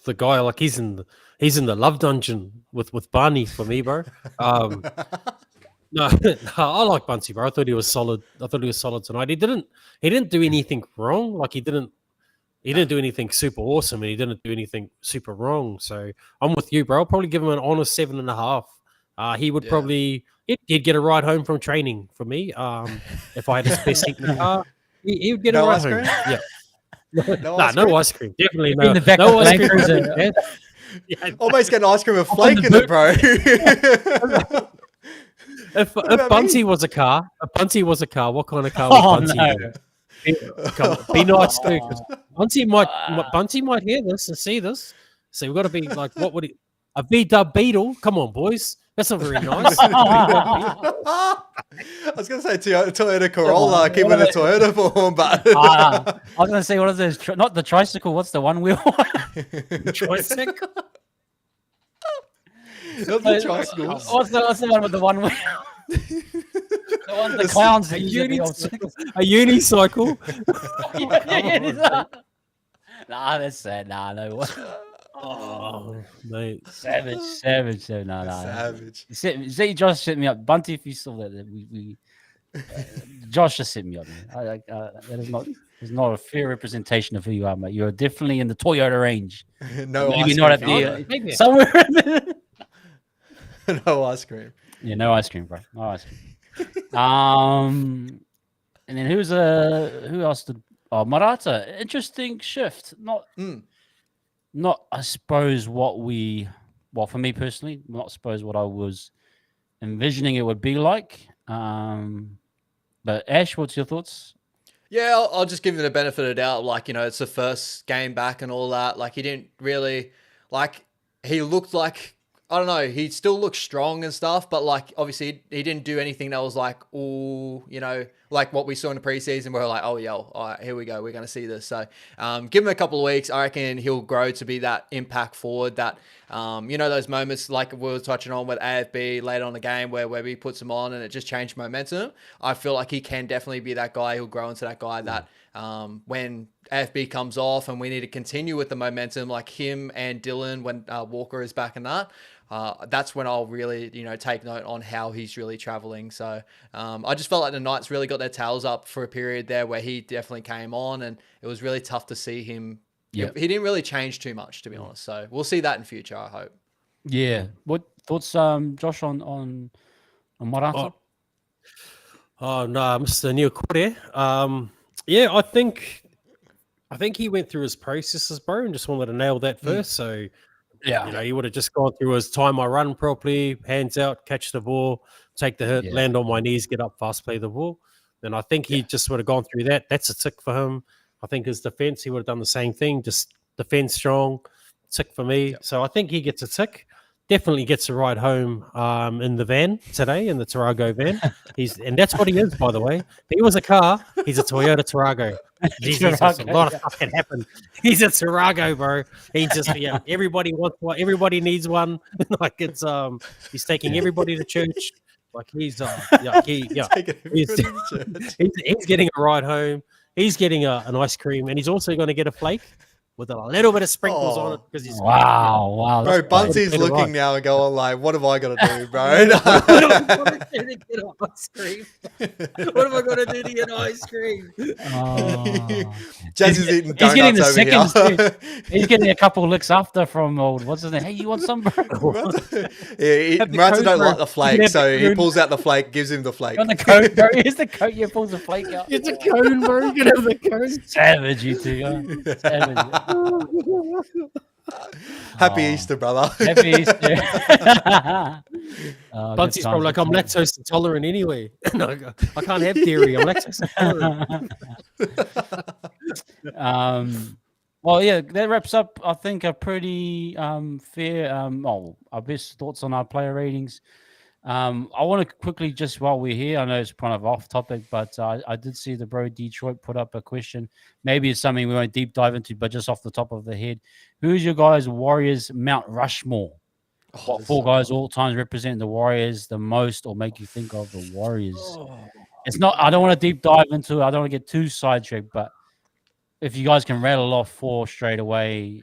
the guy. Like, he's in the love dungeon with Barney for me, bro. No, I like Bunty, bro. I thought he was solid. Tonight. He didn't do anything wrong. Like, he didn't do anything super awesome, and he didn't do anything super wrong. So I'm with you, bro. I'll probably give him an honest 7.5. He would probably he'd get a ride home from training for me. If I had a spare seat in the car. He would get a ride home. Yeah. No ice cream. Definitely no. In the back no of ice cream. Almost getting ice cream with flake in it, bro. If Bunty was a car, what kind of car would Bunty be? Be nice too, because Bunty might hear this and see this. So we've got to be like, what would a V-dub Beetle? Come on, boys. That's not very nice. I was going to say Toyota Corolla, keeping a Toyota form, but I was going to say, what is this? Not the tricycle. What's the one wheel? Tricycle. Not the tricycles. What's the one with the one wheel? The one the clowns that use a unicycle. Nah, that's sad. Nah, no way. Oh, mate. Savage. No. Savage. See, Josh set me up. Bunty, if you saw that, Josh just set me up. That is not a fair representation of who you are, mate. You're definitely in the Toyota range. Maybe not at the somewhere. No ice cream. Yeah, no ice cream, bro. No ice cream. And then who else did? Oh, Marata. Interesting shift. Not, I suppose, for me personally, not suppose what I was envisioning it would be like. But Ash, what's your thoughts? Yeah, I'll just give him the benefit of the doubt. Like, it's the first game back and all that. Like, he didn't really, he looked like, I don't know, he still looked strong and stuff, but obviously he didn't do anything that was like, ooh, like what we saw in the preseason. We're like, oh, yeah, all right, here we go. We're going to see this. So give him a couple of weeks. I reckon he'll grow to be that impact forward that, those moments like we were touching on with AFB later on in the game where Webby puts him on and it just changed momentum. I feel like he can definitely be that guy. He'll grow into that guy that when AFB comes off and we need to continue with the momentum like him and Dylan when Walker is back in that's when I'll really, take note on how he's really traveling. So I just felt like the Knights really got their tails up for a period there where he definitely came on and it was really tough to see him. Yep. He didn't really change too much, to be honest. So we'll see that in future, I hope. Yeah. What thoughts, Josh, on Morata? Oh no, Mr. Neil Kore. Yeah, I think he went through his processes, bro, and just wanted to nail that first. So yeah, he would have just gone through his time I run properly, hands out, catch the ball, take the hit, land on my knees, get up, fast play the ball. And I think he just would have gone through that. That's a tick for him. I think his defense, he would have done the same thing, just defense strong, tick for me. So I think he gets a tick. Definitely gets a ride home in the van today, in the Tarago van. And that's what he is, by the way. If he was a car, he's a Toyota Tarago. Jesus, a lot of stuff can happen. He's a Tarago, bro. He just everybody wants one, everybody needs one. Like it's he's taking everybody to church. Like he's he's getting a ride home. He's getting an ice cream, and he's also going to get a flake with a little bit of sprinkles on it because he's wow. Bro, Bunsy's looking now and going like, "What have I got to do, bro?" What am I going to do to get ice cream? Jazz is eating donuts over here. He's getting a couple licks after from old. What's his name? Hey, you want some, bro? Marata don't like the flake, so he pulls out the flake, gives him the flake. On the cone, bro. Here's the cone. You pulls the flake out. It's a cone, bro. You can have the cone. Savage, you two. Savage. Happy Easter, brother. Happy Easter. Bunty's probably like, I'm lactose intolerant anyway. No, I can't have dairy. I'm lactose intolerant. Well, yeah, that wraps up, I think, a pretty fair, our best thoughts on our player ratings. I want to quickly, just while we're here, I know it's kind of off topic, but I did see the bro Detroit put up a question. Maybe it's something we won't deep dive into, but just off the top of the head, who's your guys' Warriors Mount Rushmore? What four guys all times represent the Warriors the most or make you think of the Warriors? It's not, I don't want to deep dive into it. I don't want to get too sidetracked, but if you guys can rattle off four straight away,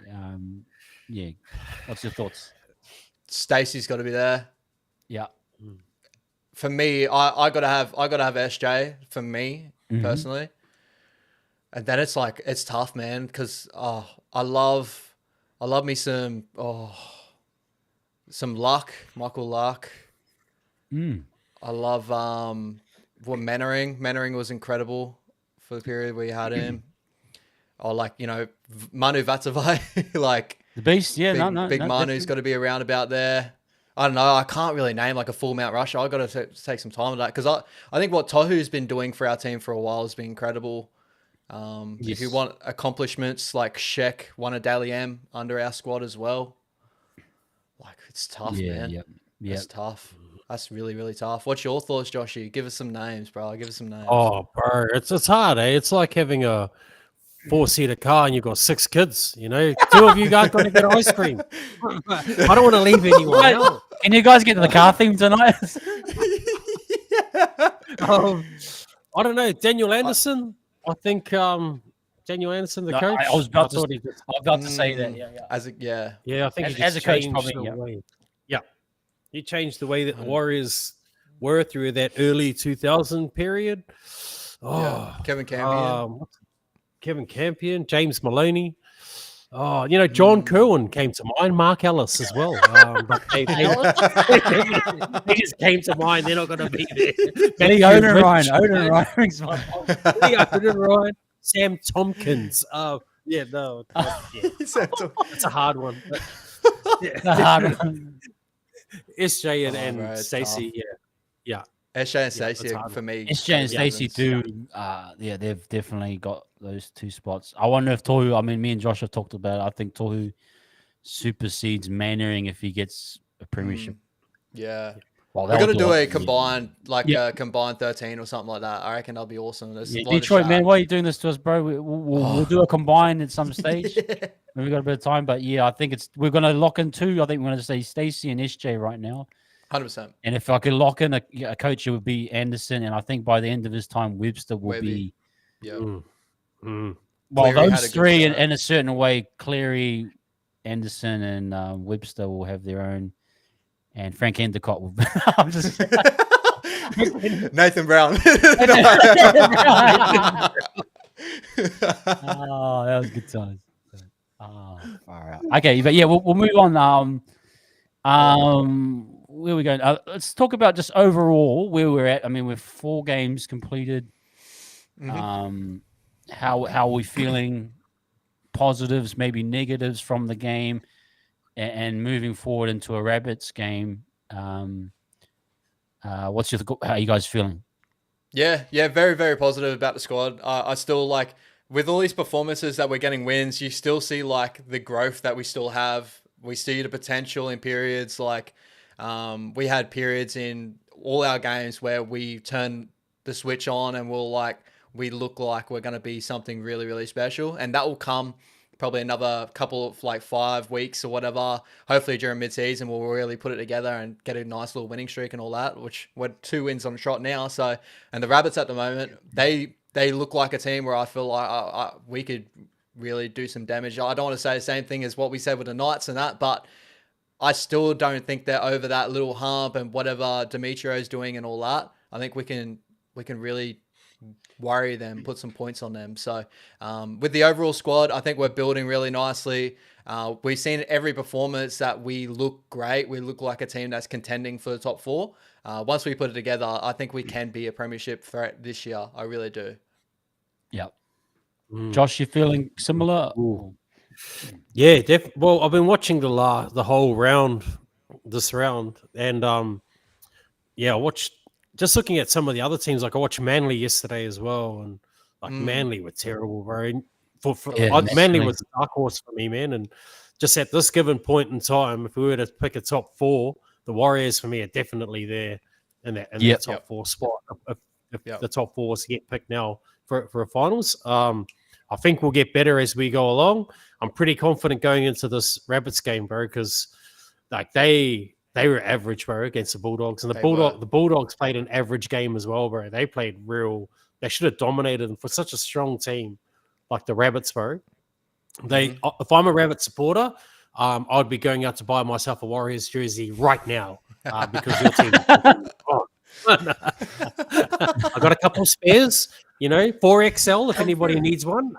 what's your thoughts? Stacey's got to be there. Yeah. For me, I gotta have SJ for me personally, and then it's like it's tough, man, because I love me some Michael Luck. I love Mannering was incredible for the period we had him. Or Manu Vatavai, like the beast, big Manu's got to be around about there. I don't know. I can't really name like a full Mount Rush. I've got to take some time with that because I think what Tohu's been doing for our team for a while has been incredible. If you want accomplishments like Sheck won a Daily M under our squad as well. Like it's tough, man. Yep. It's tough. That's really, really tough. What's your thoughts, Joshy? Give us some names, bro. Give us some names. Oh, bro, it's hard, eh? It's like having a 4-seater car and you've got 6 kids, you know, 2 of you guys got to get ice cream. I don't want to leave anyone out. Can you guys get to the car theme tonight? I don't know. Daniel Anderson. I think Daniel Anderson, the coach. I was about to say that. Yeah. I think as a coach, probably. He changed the way that the Warriors were through that early 2000 period. Kevin Campion. Kevin Campion, James Maloney. John Kerwin came to mind. Mark Ellis as well. But they just came to mind. They're not going to be there. Oden Ryan. Sam Tompkins. It's a hard one. SJ and Stacey. Yeah. SJ and Stacey for me. SJ and Stacey do. They've definitely got those 2 spots. I wonder if Tohu. I mean, me and Josh have talked about it. I think Tohu supersedes Mannering if he gets a premiership. Yeah. Well, We're gonna do a yeah. combined, Yeah. combined 13 or something like that. I reckon that'll be awesome. There's a Yeah, lot of Detroit, man, chat. why are you doing this to us, bro? We'll do a combine at some stage when we got a bit of time. But yeah, I think we're gonna lock in two. I think we're gonna say Stacey and SJ right now. 100%. And if I could lock in a coach, it would be Anderson. And I think by the end of his time, Webster will Webby. be. Yeah. Well, Cleary had a those good three, start. in a certain way, Cleary, Anderson, and Webster will have their own. And Frank Endicott will. I'm just. Nathan Brown. Oh, that was good times. Oh, all right. Okay, but yeah, we'll move on. Where are we going? Let's talk about just overall where we're at. I mean, we're 4 games completed. How are we feeling? Positives, maybe negatives from the game, and moving forward into a Rabbits game. How are you guys feeling? Yeah, very, very positive about the squad. I still like, with all these performances that we're getting wins, you still see like the growth that we still have. We see the potential in periods like we had periods in all our games where we turn the switch on and we look like we're going to be something really, really special. And that will come probably another couple of 5 weeks or whatever. Hopefully during mid-season, we'll really put it together and get a nice little winning streak and all that, which we're 2 wins on the trot now. So, and the Rabbits at the moment, they look like a team where I feel like we could really do some damage. I don't want to say the same thing as what we said with the Knights and that, but I still don't think they're over that little hump and whatever Demetrio's doing and all that. I think we can really worry them, put some points on them. So with the overall squad, I think we're building really nicely. We've seen every performance that we look great. We look like a team that's contending for the top 4. Once we put it together, I think we can be a premiership threat this year. I really do. Yeah. Josh, you feeling similar? Yeah, well, I've been watching the whole round, this round, and I watched, just looking at some of the other teams. Like I watched Manly yesterday as well, and Manly were terrible, bro. Manly was a dark horse for me, man. And just at this given point in time, if we were to pick a top 4, the Warriors for me are definitely there in that top 4 spot. If the top 4 was to get picked now for a finals, I think we'll get better as we go along. I'm pretty confident going into this Rabbits game, bro, because like they were average, bro, against the Bulldogs, and the Bulldogs played an average game as well, bro. They played they should have dominated, and for such a strong team like the Rabbits, bro. If I'm a Rabbit supporter, I'd be going out to buy myself a Warriors jersey right now because your team. I got a couple of spares, 4XL if anybody needs one,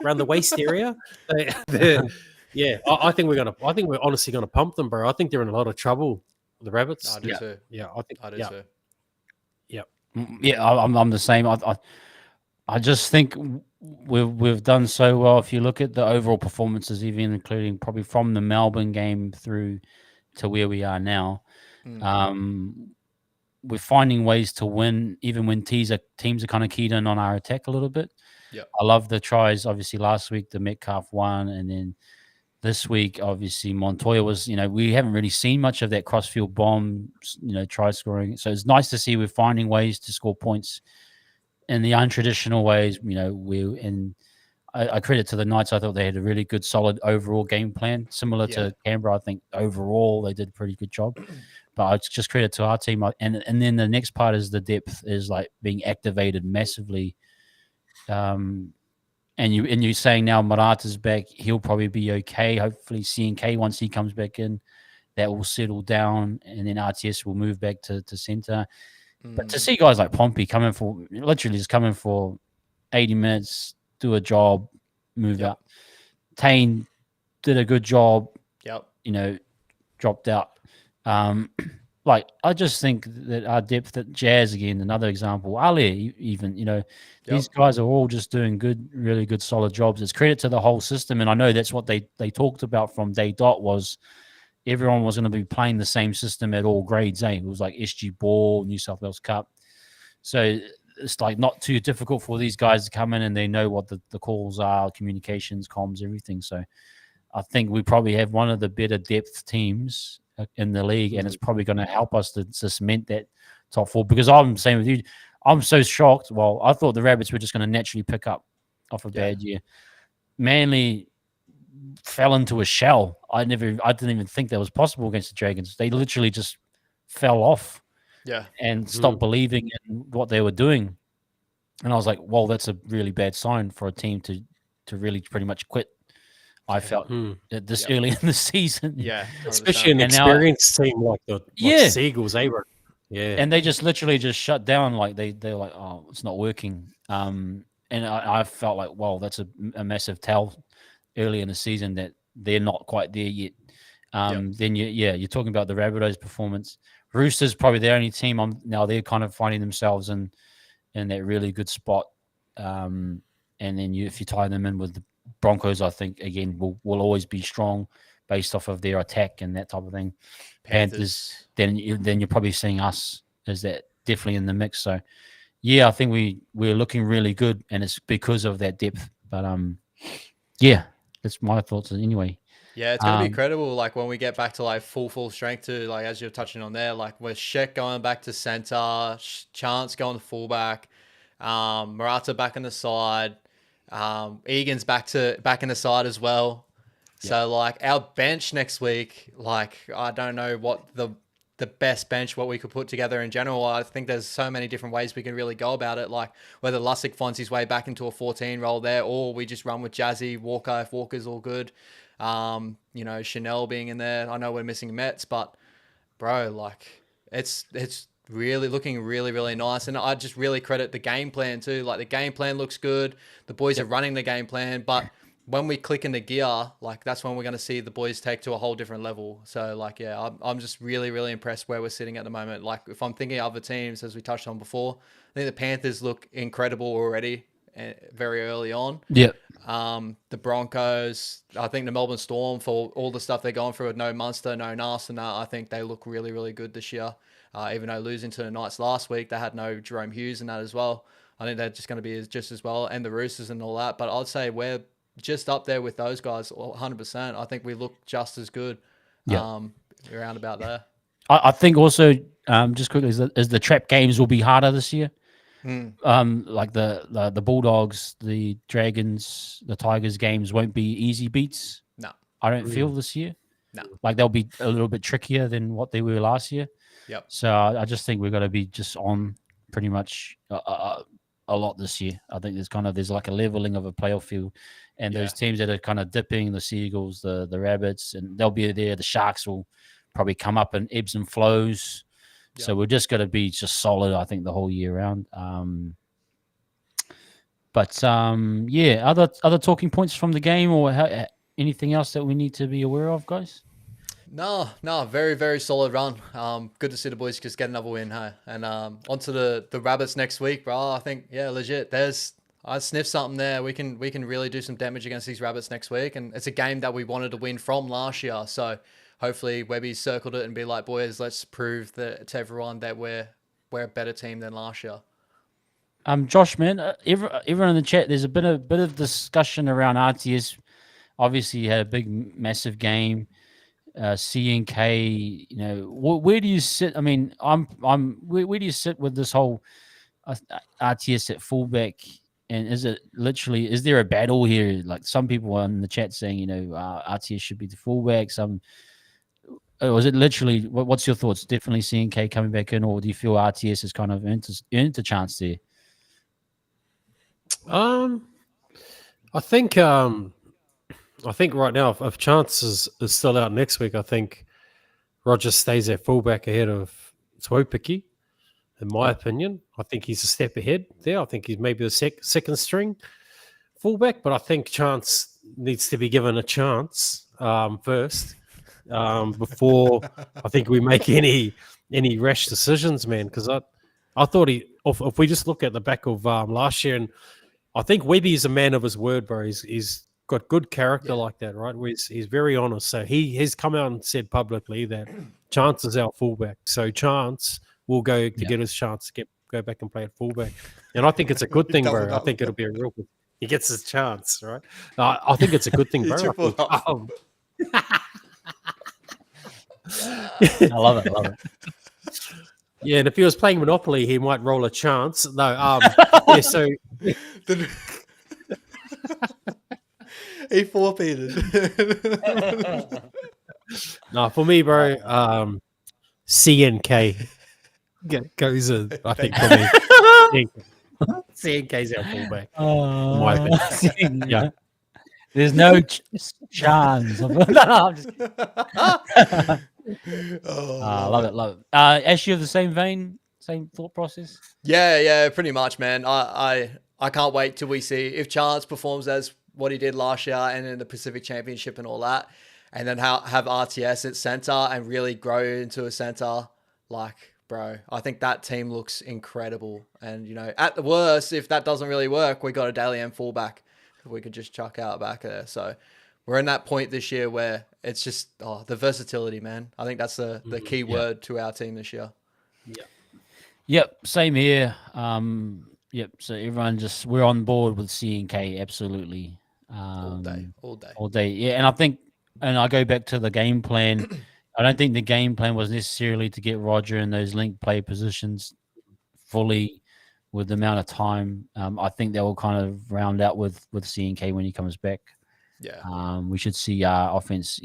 around the waist area. I think we're honestly gonna pump them, bro. I think they're in a lot of trouble, the Rabbits. I do too. Yeah, I think I do too. Yeah, I'm the same. I just think we've done so well. If you look at the overall performances, even including probably from the Melbourne game through to where we are now, we're finding ways to win, even when teams are kind of keyed in on our attack a little bit. Yeah, I love the tries. Obviously, last week the Metcalf one, and then this week, obviously Montoya was. We haven't really seen much of that crossfield bomb, try scoring. So it's nice to see we're finding ways to score points in the untraditional ways. I credit to the Knights. I thought they had a really good, solid overall game plan, similar to Canberra. I think overall they did a pretty good job. But I just credit to our team. And then the next part is the depth is like being activated massively. And you're saying now Marata's back, he'll probably be okay. Hopefully CNK, once he comes back in, that will settle down, and then RTS will move back to center. But to see guys like Pompey coming for 80 minutes, do a job, move out. Tane did a good job. Dropped out. I just think that our depth at Jazz, again, another example, Ali, even, these guys are all just doing really good, solid jobs. It's credit to the whole system. And I know that's what they talked about from day dot, was everyone was going to be playing the same system at all grades. It was like SG Ball, New South Wales Cup. So it's like not too difficult for these guys to come in and they know what the calls are, communications, comms, everything. So I think we probably have one of the better depth teams in the league, and it's probably going to help us to cement that top 4. Because I'm the same with you. I'm so shocked. Well, I thought the Rabbits were just going to naturally pick up off a bad year. Manly fell into a shell. I didn't even think that was possible against the Dragons. They literally just fell off. And stopped believing in what they were doing. And I was like, well, that's a really bad sign for a team to really pretty much quit. I felt this early in the season. Yeah. 100%. Especially an experienced team like the Seagulls, Yeah. And they just literally just shut down. Like they were like, oh, it's not working. And I felt like, well, that's a massive tell early in the season that they're not quite there yet. Then you're talking about the Rabbitohs' performance. Roosters probably the only team now they're kind of finding themselves in that really good spot. And then if you tie them in with the Broncos, I think again will always be strong based off of their attack and that type of thing. Panthers, then you're probably seeing us as that definitely in the mix. So yeah, I think we're looking really good, and it's because of that depth. But yeah, that's my thoughts anyway. Yeah, it's going to be credible, like, when we get back to, like, full strength too, like, as you're touching on there, like, with Sheck going back to centre, Chance going to fullback, Murata back in the side, Egan's back in the side as well. So, like, our bench next week, like, I don't know what the best bench, what we could put together in general. I think there's so many different ways we can really go about it, like whether Lussick finds his way back into a 14 role there, or we just run with Jazzy, Walker, if Walker's all good. Chanel being in there. I know we're missing Mets, but bro, like it's really looking really, really nice. And I just really credit the game plan too. Like the game plan looks good. The boys are running the game plan, but when we click into gear, like that's when we're going to see the boys take to a whole different level. So like, yeah, I'm just really, really impressed where we're sitting at the moment. Like if I'm thinking of other teams, as we touched on before, I think the Panthers look incredible already. Very early on. The Broncos, I think the Melbourne Storm, for all the stuff they're going through with no Munster, no Nas and that, I think they look really, really good this year. Even though losing to the Knights last week, they had no Jerome Hughes and that as well. I think they're just going to be just as well, and the Roosters and all that. But I'd say we're just up there with those guys 100%. I think we look just as good around about there. I think also, just quickly, is the trap games will be harder this year. Like the Bulldogs, the Dragons, the Tigers games won't be easy beats. No, I don't feel this year. No, like they'll be a little bit trickier than what they were last year. So I just think we're going to be just on pretty much a lot this year. I think there's like a leveling of a playoff field, and those teams that are kind of dipping, the Seagulls, the Rabbits, and they'll be there. The Sharks will probably come up in ebbs and flows. So we're just going to be just solid, I think, the whole year round. Other talking points from the game, or anything else that we need to be aware of, guys? No, very, very solid run. Good to see the boys just get another win, hey? And onto the Rabbits next week, bro. I think, legit. I sniffed something there. We can really do some damage against these Rabbits next week, and it's a game that we wanted to win from last year. So hopefully Webby's circled it and be like, boys, let's prove to everyone that we're a better team than last year. Josh, man, everyone in the chat, there's a bit of discussion around RTS. Obviously, you had a big, massive game. CNK, where do you sit? I mean, where do you sit with this whole RTS at fullback? And is there a battle here? Like some people are in the chat saying, RTS should be the fullback. Was it literally? What's your thoughts? Definitely CNK coming back in, or do you feel RTS has kind of earned a chance there? I think right now, if Chance is still out next week, I think Rogers stays at fullback ahead of Tuopiki, in my opinion. I think he's a step ahead there. I think he's maybe the second string fullback, but I think Chance needs to be given a chance first before I think we make any rash decisions, man. Because I thought if we just look at the back of last year, and I think Webby is a man of his word, bro. He's got good character like that, right? Where he's very honest. So he has come out and said publicly that Chance is our fullback. So Chance will go to get his chance to go back and play at fullback. And I think it's a good thing, bro. I think it'll be a real good. He gets his chance, right? I think it's a good thing, He bro. I tripled think, off. I love it. Love it. yeah, and if he was playing Monopoly, he might roll a chance. No, yeah. So He forfeited. no, for me, bro, CNK goes in. I think for me, CNK's our fullback. In my opinion. Yeah. There's no chance. No, I'm just kidding. Love it. Love it. Actually, of the same vein, same thought process. Yeah, pretty much, man. I can't wait till we see if Chance performs as what he did last year and in the Pacific Championship and all that, and then have RTS at center and really grow into a center. Like, bro, I think that team looks incredible. And at the worst, if that doesn't really work, we got a Daly M fullback we could just chuck out back there. So we're in that point this year where it's just the versatility, man. I think that's the key word to our team this year. Yeah. Yep, same here. Yep. So everyone we're on board with CNK, absolutely. All day. All day. Yeah, and I think, and I go back to the game plan. I don't think the game plan was necessarily to get Roger in those link play positions fully with the amount of time. I think they will kind of round out with CNK when he comes back. Yeah. We should see our offense,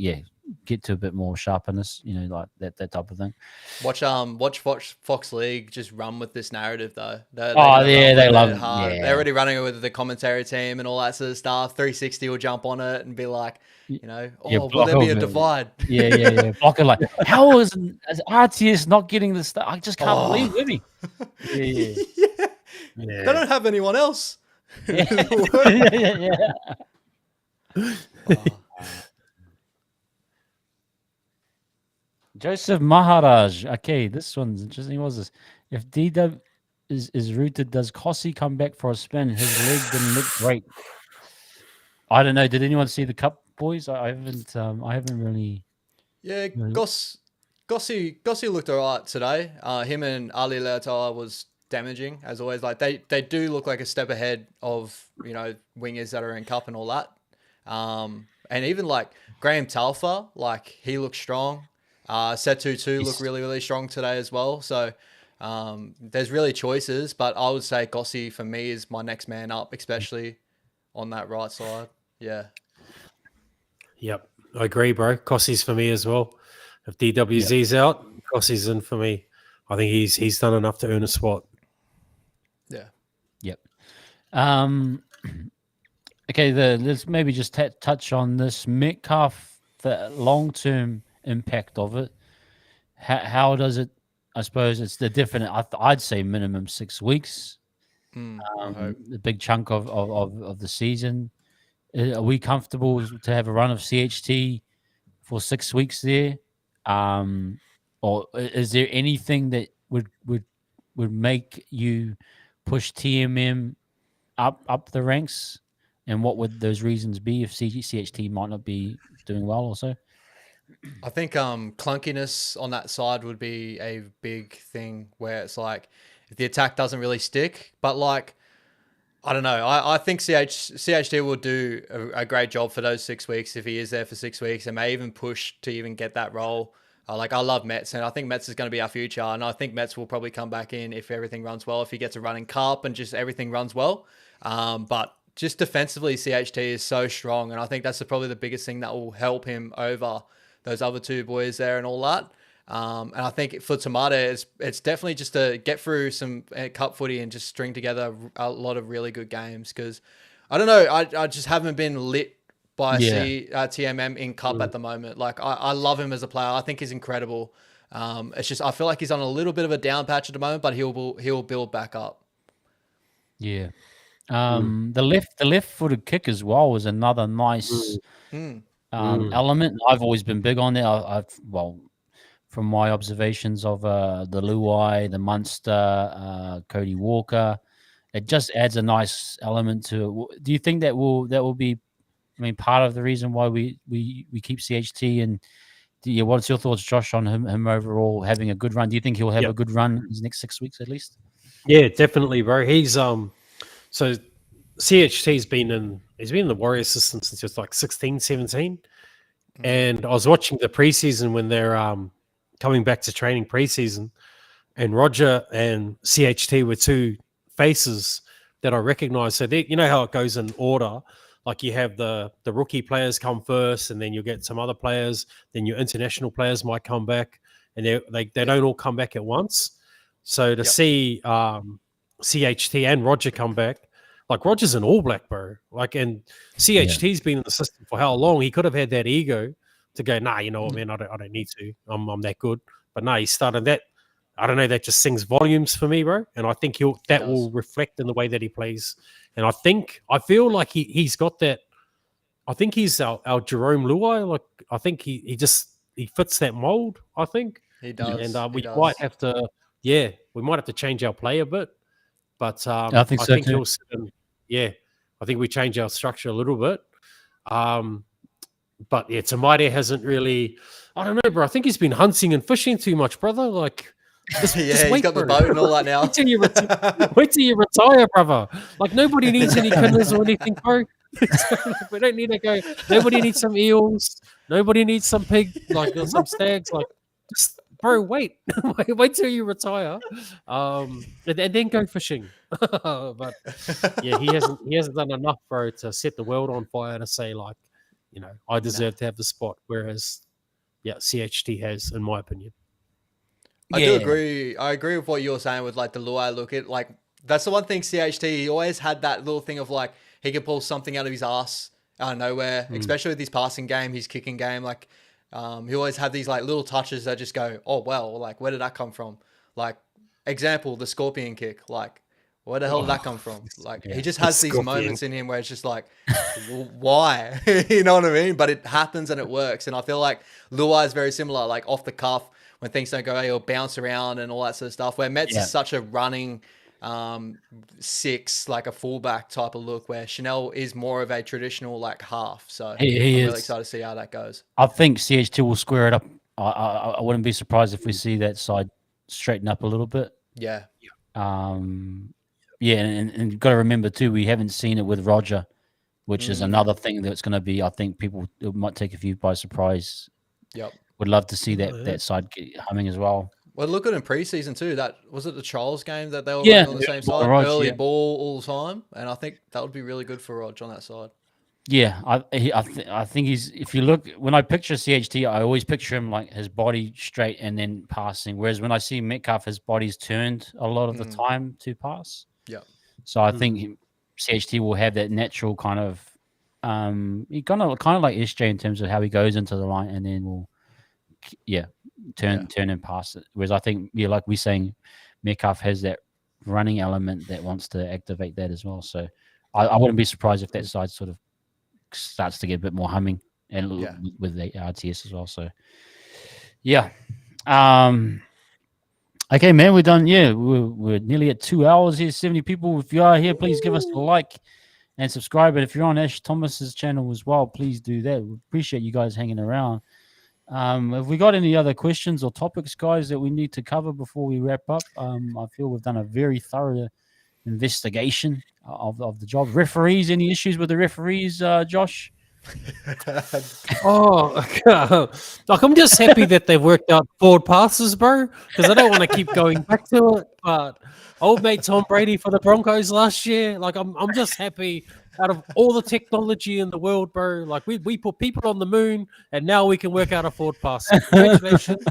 get to a bit more sharpness, like that type of thing. Watch Fox League just run with this narrative though. They love it. Hard. Yeah. They're already running it with the commentary team and all that sort of stuff. 360 will jump on it and be like, will there be a divide? Yeah. Blocker like, how is RTS not getting this stuff? I just can't believe with me. Yeah. They don't have anyone else. Yeah. Joseph Maharaj. Okay, this one's interesting. What's this? If DW is rooted, does Kossi come back for a spin? His leg didn't look great. I don't know. Did anyone see the cup, boys? I haven't. I haven't really. Yeah, Gossi looked alright today. Him and Ali Leotoa was damaging as always. Like they do look like a step ahead of wingers that are in cup and all that. And even like Graham Talfa, like he looks strong. Setu too look really, really strong today as well. So there's really choices, but I would say Gossi for me is my next man up, especially on that right side. Yeah. Yep, I agree, bro. Kossi's for me as well. If DWZ's out, Kossi's in for me. I think he's done enough to earn a spot. Yeah. Yep. Okay, let's maybe just touch on this Metcalf, the long-term impact of it. How does it? I suppose it's the different. I'd say minimum 6 weeks. The big chunk of the season. Are we comfortable to have a run of CHT for 6 weeks there? Or is there anything that would make you push TMM up the ranks? And what would those reasons be if CHT might not be doing well also? I think clunkiness on that side would be a big thing where it's like if the attack doesn't really stick, but like I don't know. I think CHT will do a great job for those 6 weeks if he is there for 6 weeks and may even push to even get that role. Like I love Metz and I think Metz is going to be our future and I think Metz will probably come back in if everything runs well, if he gets a running cup and just everything runs well. But just defensively, CHT is so strong and I think that's probably the biggest thing that will help him over those other two boys there and all that. And I think for Tamata, it's definitely just to get through some cup footy and just string together a lot of really good games. Because I don't know, I just haven't been lit by TMM in cup at the moment. Like I love him as a player. I think he's incredible. It's just I feel like he's on a little bit of a down patch at the moment, but he'll build back up. Yeah. The left-footed kick as well was another nice element. I've always been big on that. From my observations of the Luai, the Munster, Cody Walker, it just adds a nice element to it. Do you think that will be, part of the reason why we keep CHT? And what's your thoughts, Josh, on him overall having a good run? Do you think he'll have a good run in his next 6 weeks at least? Yeah, definitely, bro. He's so CHT's been in the Warriors system since he was like 16, 17. And I was watching the preseason when they're coming back to training preseason, and Roger and CHT were two faces that I recognized. So you know how it goes in order. Like you have the rookie players come first, and then you'll get some other players. Then your international players might come back, and they don't all come back at once. So to see CHT and Roger come back, like Roger's an All Black, bro. Like, and CHT's been in the system for how long? He could have had that ego to go, nah, you know what, man, I don't need to. I'm that good. But no, he started that. I don't know. That just sings volumes for me, bro. And I think that will reflect in the way that he plays. And I feel like he's got that. I think he's our Jerome Luai. Like, I think he fits that mold. I think he does. And we might have to, we might have to change our play a bit. But I think so too. he'll sit in, I think we change our structure a little bit. But Tamade hasn't really. I don't know, bro. I think he's been hunting and fishing too much, brother. Like, just he's wait, got the boat and all that now. Wait till you retire, brother. Like, nobody needs any canoes or anything, bro. We don't need to go. Nobody needs some eels. Nobody needs some pig, like some stags. Like, just bro, wait till you retire, and then go fishing. But he hasn't done enough, bro, to set the world on fire to say, like, you know, I deserve to have the spot. Whereas, CHT has, in my opinion. I do agree. I agree with what you were saying with like the Luai look. It like that's the one thing CHT. He always had that little thing of like he could pull something out of his ass out of nowhere, especially with his passing game, his kicking game. Like he always had these like little touches that just go, oh well, like where did that come from? Like example, the scorpion kick. Like where the hell did that come from? Like he just has these moments in him where it's just like, why? You know what I mean? But it happens and it works. And I feel like Luai is very similar, like off the cuff. When things don't go, he'll bounce around and all that sort of stuff. Where Metz is such a running six, like a fullback type of look, where Chanel is more of a traditional like half. So I'm really excited to see how that goes. I think CH2 will square it up. I wouldn't be surprised if we see that side straighten up a little bit. Yeah. And you've got to remember too, we haven't seen it with Roger, which is another thing that's going to be, I think it might take a few by surprise. Yep. Would love to see that side get humming as well. Well, look at in preseason too. That was it. The Charles game that they were running on the same side, early ball all the time, and I think that would be really good for Rog on that side. Yeah, I think he's. If you look, when I picture CHT, I always picture him like his body straight and then passing. Whereas when I see Metcalf, his body's turned a lot of the time to pass. Yeah. So I think CHT will have that natural kind of, he kind of like SJ in terms of how he goes into the line and then will. Turn and pass it. Whereas I think, like we're saying, Metcalf has that running element that wants to activate that as well. So I wouldn't be surprised if that side sort of starts to get a bit more humming and with the RTS as well. So okay, man, we're done. We're nearly at 2 hours here. 70 people. If you are here, please give us a like and subscribe. And if you're on Ash Thomas's channel as well, please do that. We appreciate you guys hanging around. Have we got any other questions or topics, guys, that we need to cover before we wrap up? I feel we've done a very thorough investigation of the job. Referees, any issues with the referees, Josh? Like I'm just happy that they've worked out forward passes, bro, because I don't want to keep going back to it. But old mate Tom Brady for the Broncos last year, like I'm just happy. Out of all the technology in the world, bro, like we put people on the moon, and now we can work out a forward pass. Congratulations,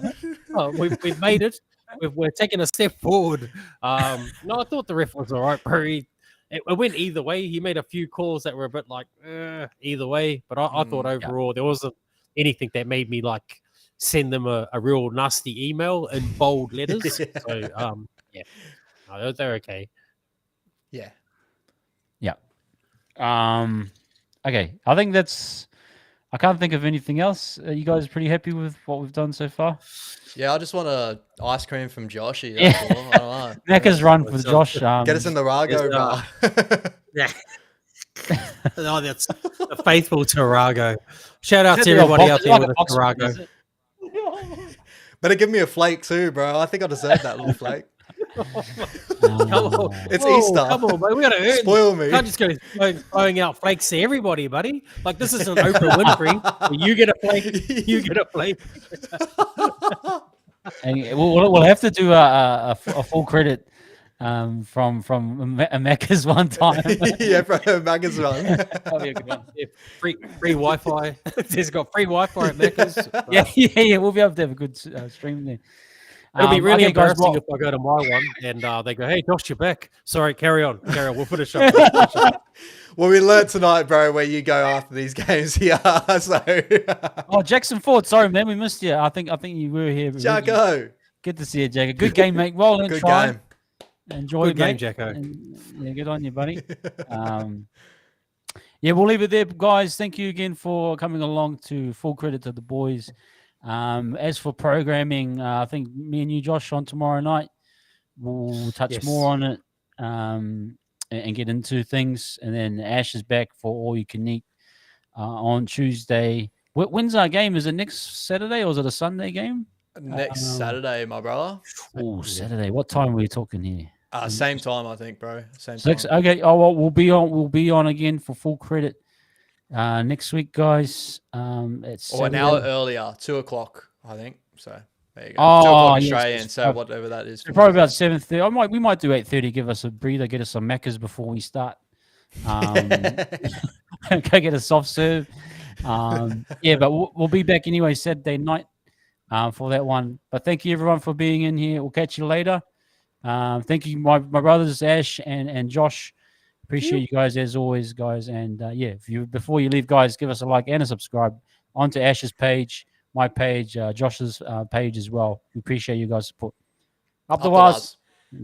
we've made it. We're taking a step forward. No, I thought the ref was all right, bro. It went either way. He made a few calls that were a bit like either way, but I thought overall there wasn't anything that made me like send them a real nasty email in bold letters. So no, they're okay. Yeah. Okay, I think I can't think of anything else. Are you guys pretty happy with what we've done so far? Yeah, I just want a ice cream from Joshy. That's all. I don't know. Macca's run with Josh. Get us in the Rago, bro. No, that's a faithful Tarago. Shout out to everybody out there with a Tarago. Better give me a flake too, bro. I think I deserve that little flake. Come on. It's Whoa, Easter. Come on, mate. We got to earn. Spoil me. Can't just go throwing out flakes to everybody, buddy. Like, this isn't Oprah Winfrey. You get a flake. You get a flake. And we'll have to do a full credit from Macca's one time. Yeah, bro, Macca's one. That'll be a good one. Yeah, free Wi-Fi. There's got free Wi-Fi at Macca's. Yeah. We'll be able to have a good stream there. It'll be really okay, guys, embarrassing well- if I go to my one and they go, "Hey, Josh, you're back." Sorry, carry on. We'll finish up. Well, we learned tonight, bro, where you go after these games here. So, Oh, Jackson Ford, sorry, man, we missed you. I think you were here. Jacko, Good to see you, Jacko. Good game, mate. Well done. good try. game. Enjoy Good it, mate. game, Jacko. And, yeah, good on you, buddy. Yeah, we'll leave it there, guys. Thank you again for coming along. To full credit to the boys. As for programming, I think me and you, Josh, on tomorrow night, we'll touch more on it and get into things. And then Ash is back for All You Can Eat on Tuesday. When's our game? Is it next Saturday or is it a Sunday game? Next Saturday, my brother. Oh, Saturday. What time are we talking here? Same time, I think, bro. Same Six. time. Okay. Oh well, we'll be on again for full credit next week, guys. It's Or an hour earlier, 2:00, I think. So there you go. Oh, 2:00 yes, Australian, yes. so whatever that is. probably about 7:30. We might do 8:30. Give us a breather. Get us some Maccas before we start. Go get a soft serve. Yeah, but we'll be back anyway Saturday night for that one. But thank you everyone for being in here. We'll catch you later. Thank you, my brothers Ash and Josh. Appreciate you guys as always, guys. And yeah, before you leave, guys, give us a like and a subscribe onto Ash's page, my page, Josh's page as well. We appreciate you guys' support. Up the wahs. See you.